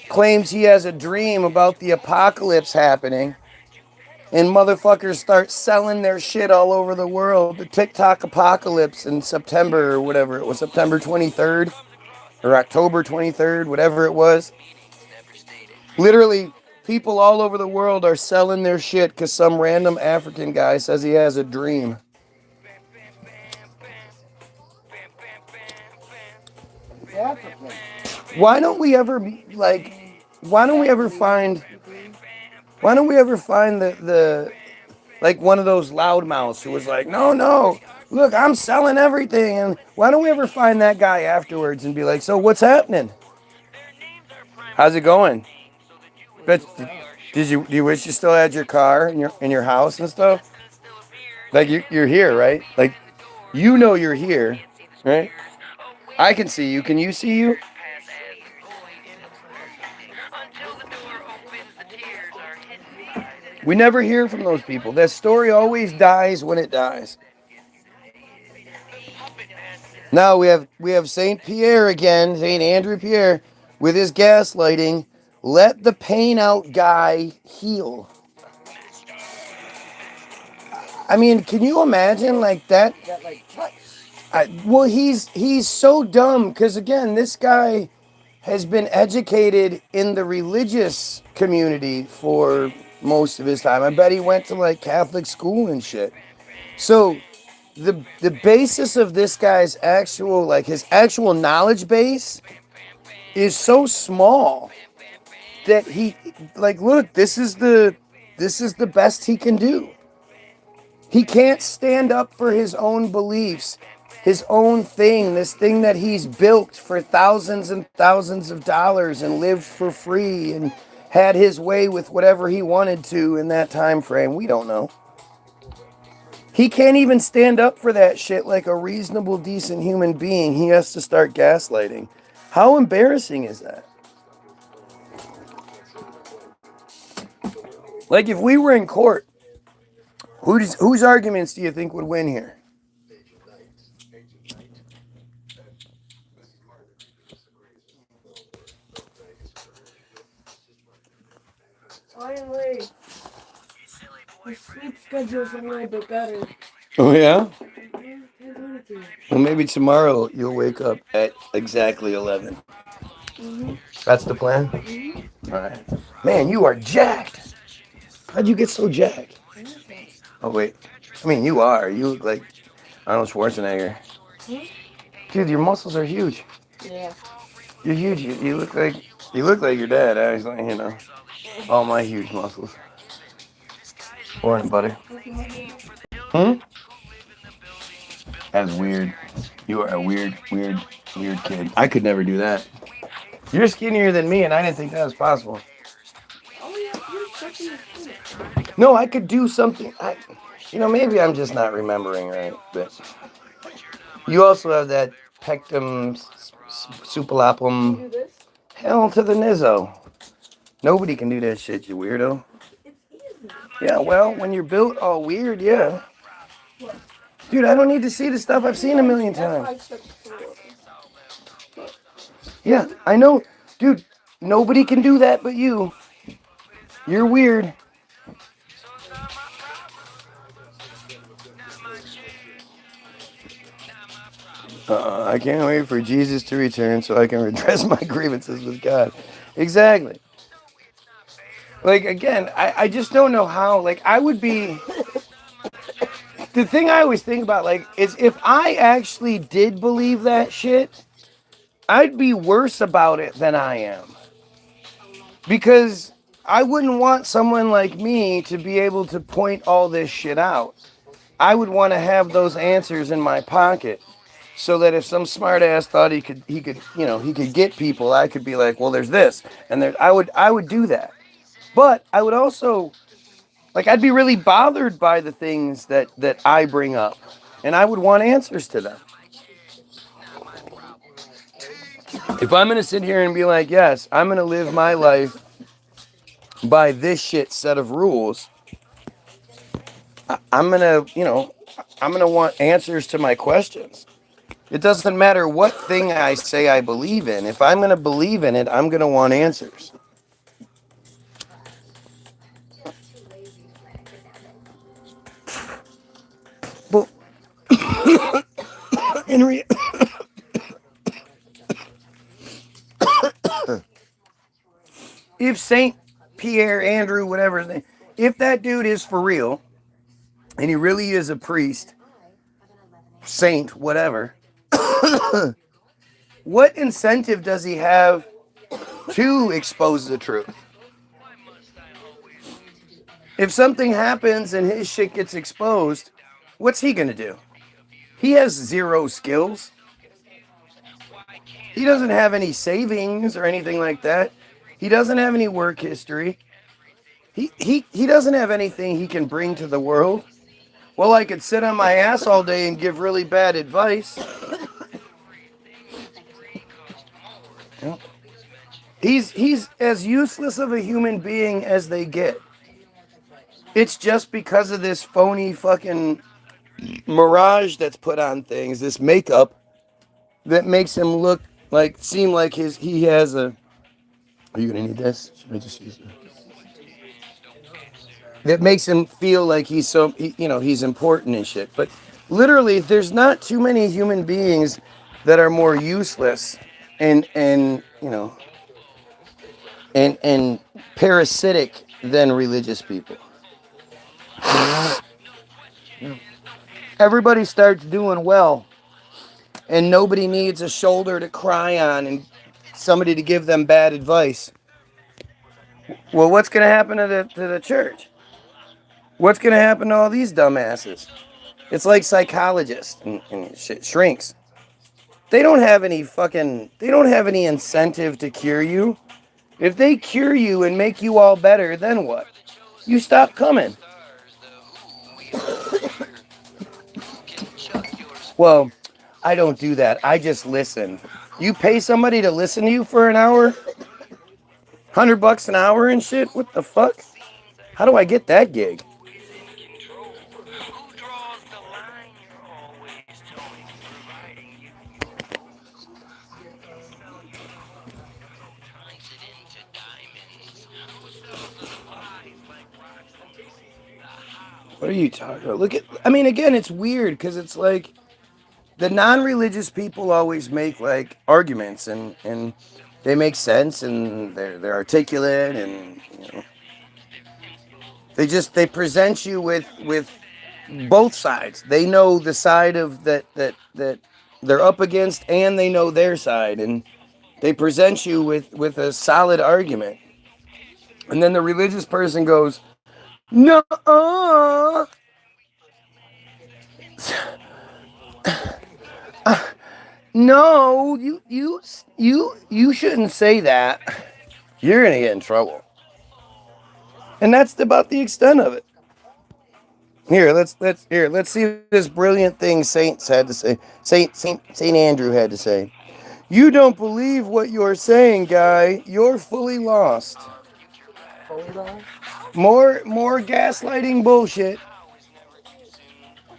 claims he has a dream about the apocalypse happening. And motherfuckers start selling their shit all over the world. The TikTok apocalypse in September or whatever. It was September 23rd or October 23rd, whatever it was. Literally, people all over the world are selling their shit because some random African guy says he has a dream. Why don't we ever find the like one of those loudmouths who was like, no, look, I'm selling everything. And why don't we ever find that guy afterwards and be like, so what's happening? How's it going? But do you wish you still had your car in your house and stuff? Like you're here, right? Like, you know you're here, right? I can see you. Can you see you? We never hear from those people. That story always dies when it dies. Now we have Saint Pierre again, Saint Andrew Pierre, with his gaslighting. Let the pain out guy heal. I mean, can you imagine like that? Well, he's so dumb because again, this guy has been educated in the religious community for most of his time. I bet he went to like Catholic school and shit. So the basis of this guy's actual like his actual knowledge base is so small that he like look, this is the best he can do. He can't stand up for his own beliefs, his own thing, this thing that he's built for thousands and thousands of dollars and lived for free and had his way with whatever he wanted to in that time frame. We don't know. He can't even stand up for that shit like a reasonable, decent human being. He has to start gaslighting. How embarrassing is that? Like if we were in court, whose arguments do you think would win here? Finally, my sleep schedule's a little bit better. Oh yeah? I wanted to. Well, maybe tomorrow you'll wake up at exactly 11. That's the plan? All right. Man, you are jacked. How'd you get so jacked? Oh, wait. I mean, you are. You look like Arnold Schwarzenegger. Dude, your muscles are huge. Yeah. You're huge. You look like your dad, actually, you know. All my huge muscles. Morning, buddy. That's weird. You are a weird kid. I could never do that. You're skinnier than me, and I didn't think that was possible. Oh yeah, you're such a kid. No, I could do something. Maybe I'm just not remembering right. But you also have that pectum supulapum. Do this? Hell to the nizzo. Nobody can do that shit, you weirdo. It's easy. Yeah, well, when you're built all weird, yeah. Dude, I don't need to see the stuff I've seen a million times. Yeah, I know. Dude, nobody can do that but you. You're weird. I can't wait for Jesus to return so I can redress my grievances with God. Exactly. Like, again, I just don't know how. Like, I would be... The thing I always think about, like, is if I actually did believe that shit, I'd be worse about it than I am. Because I wouldn't want someone like me to be able to point all this shit out. I would want to have those answers in my pocket so that if some smart ass thought he could get people, I could be like, well, there's this. And I would do that. But I would also, like, I'd be really bothered by the things that I bring up. And I would want answers to them. If I'm going to sit here and be like, yes, I'm going to live my life by this shit set of rules, I'm going to want answers to my questions. It doesn't matter what thing I say I believe in. If I'm going to believe in it, I'm going to want answers. Well, if Saint Pierre, Andrew, whatever his name, if that dude is for real, and he really is a priest, saint, whatever, what incentive does he have to expose the truth? If something happens and his shit gets exposed, what's he gonna do? He has zero skills. He doesn't have any savings or anything like that. He doesn't have any work history. He doesn't have anything he can bring to the world. Well, I could sit on my ass all day and give really bad advice. He's as useless of a human being as they get. It's just because of this phony fucking mirage that's put on things, this makeup that makes him seem like he has a. Are you gonna need this? Should I just use it? That makes him feel like he's important and shit. But literally, there's not too many human beings that are more useless and and parasitic than religious people. Everybody starts doing well, and nobody needs a shoulder to cry on and somebody to give them bad advice. Well, what's going to happen to the church? What's going to happen to all these dumbasses? It's like psychologists and shit, shrinks. They don't have any incentive to cure you. If they cure you and make you all better, then what? You stop coming. Well, I don't do that. I just listen. You pay somebody to listen to you for an hour? $100 an hour and shit? What the fuck? How do I get that gig? What are you talking about? Again, it's weird because it's like the non-religious people always make like arguments and they make sense and they're articulate and they present you with both sides. They know the side of that they're up against and they know their side and they present you with a solid argument. And then the religious person goes, "No, no, you shouldn't say that. You're gonna get in trouble." And that's about the extent of it. Here, let's see this brilliant thing Saints had to say. Saint Andrew had to say. You don't believe what you're saying, guy. You're fully lost. Fully lost? More gaslighting bullshit.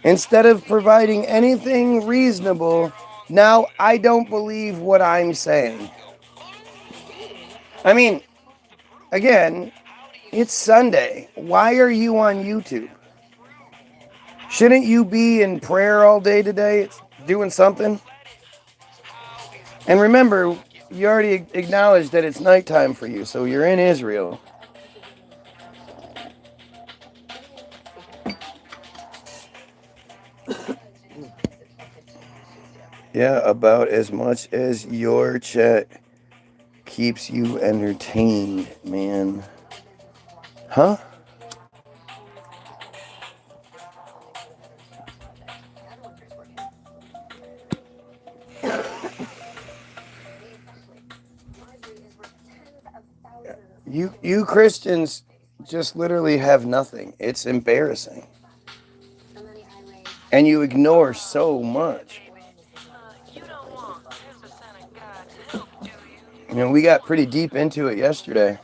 Instead of providing anything reasonable, now I don't believe what I'm saying. I mean, again, it's Sunday. Why are you on YouTube? Shouldn't you be in prayer all day today? It's doing something. And remember, you already acknowledged that it's nighttime for you, so you're in Israel. Yeah, about as much as your chat keeps you entertained, man. Huh? You Christians just literally have nothing. It's embarrassing. And you ignore so much. We got pretty deep into it yesterday.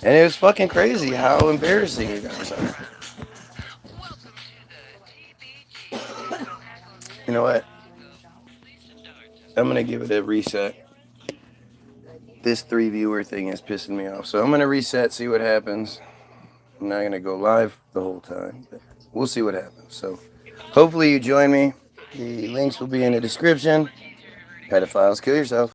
And it was fucking crazy how embarrassing you guys are. You know what? I'm going to give it a reset. This 3 viewer thing is pissing me off. So I'm going to reset, see what happens. I'm not going to go live the whole time, but we'll see what happens. So hopefully you join me. The links will be in the description. Pedophiles, kill yourself.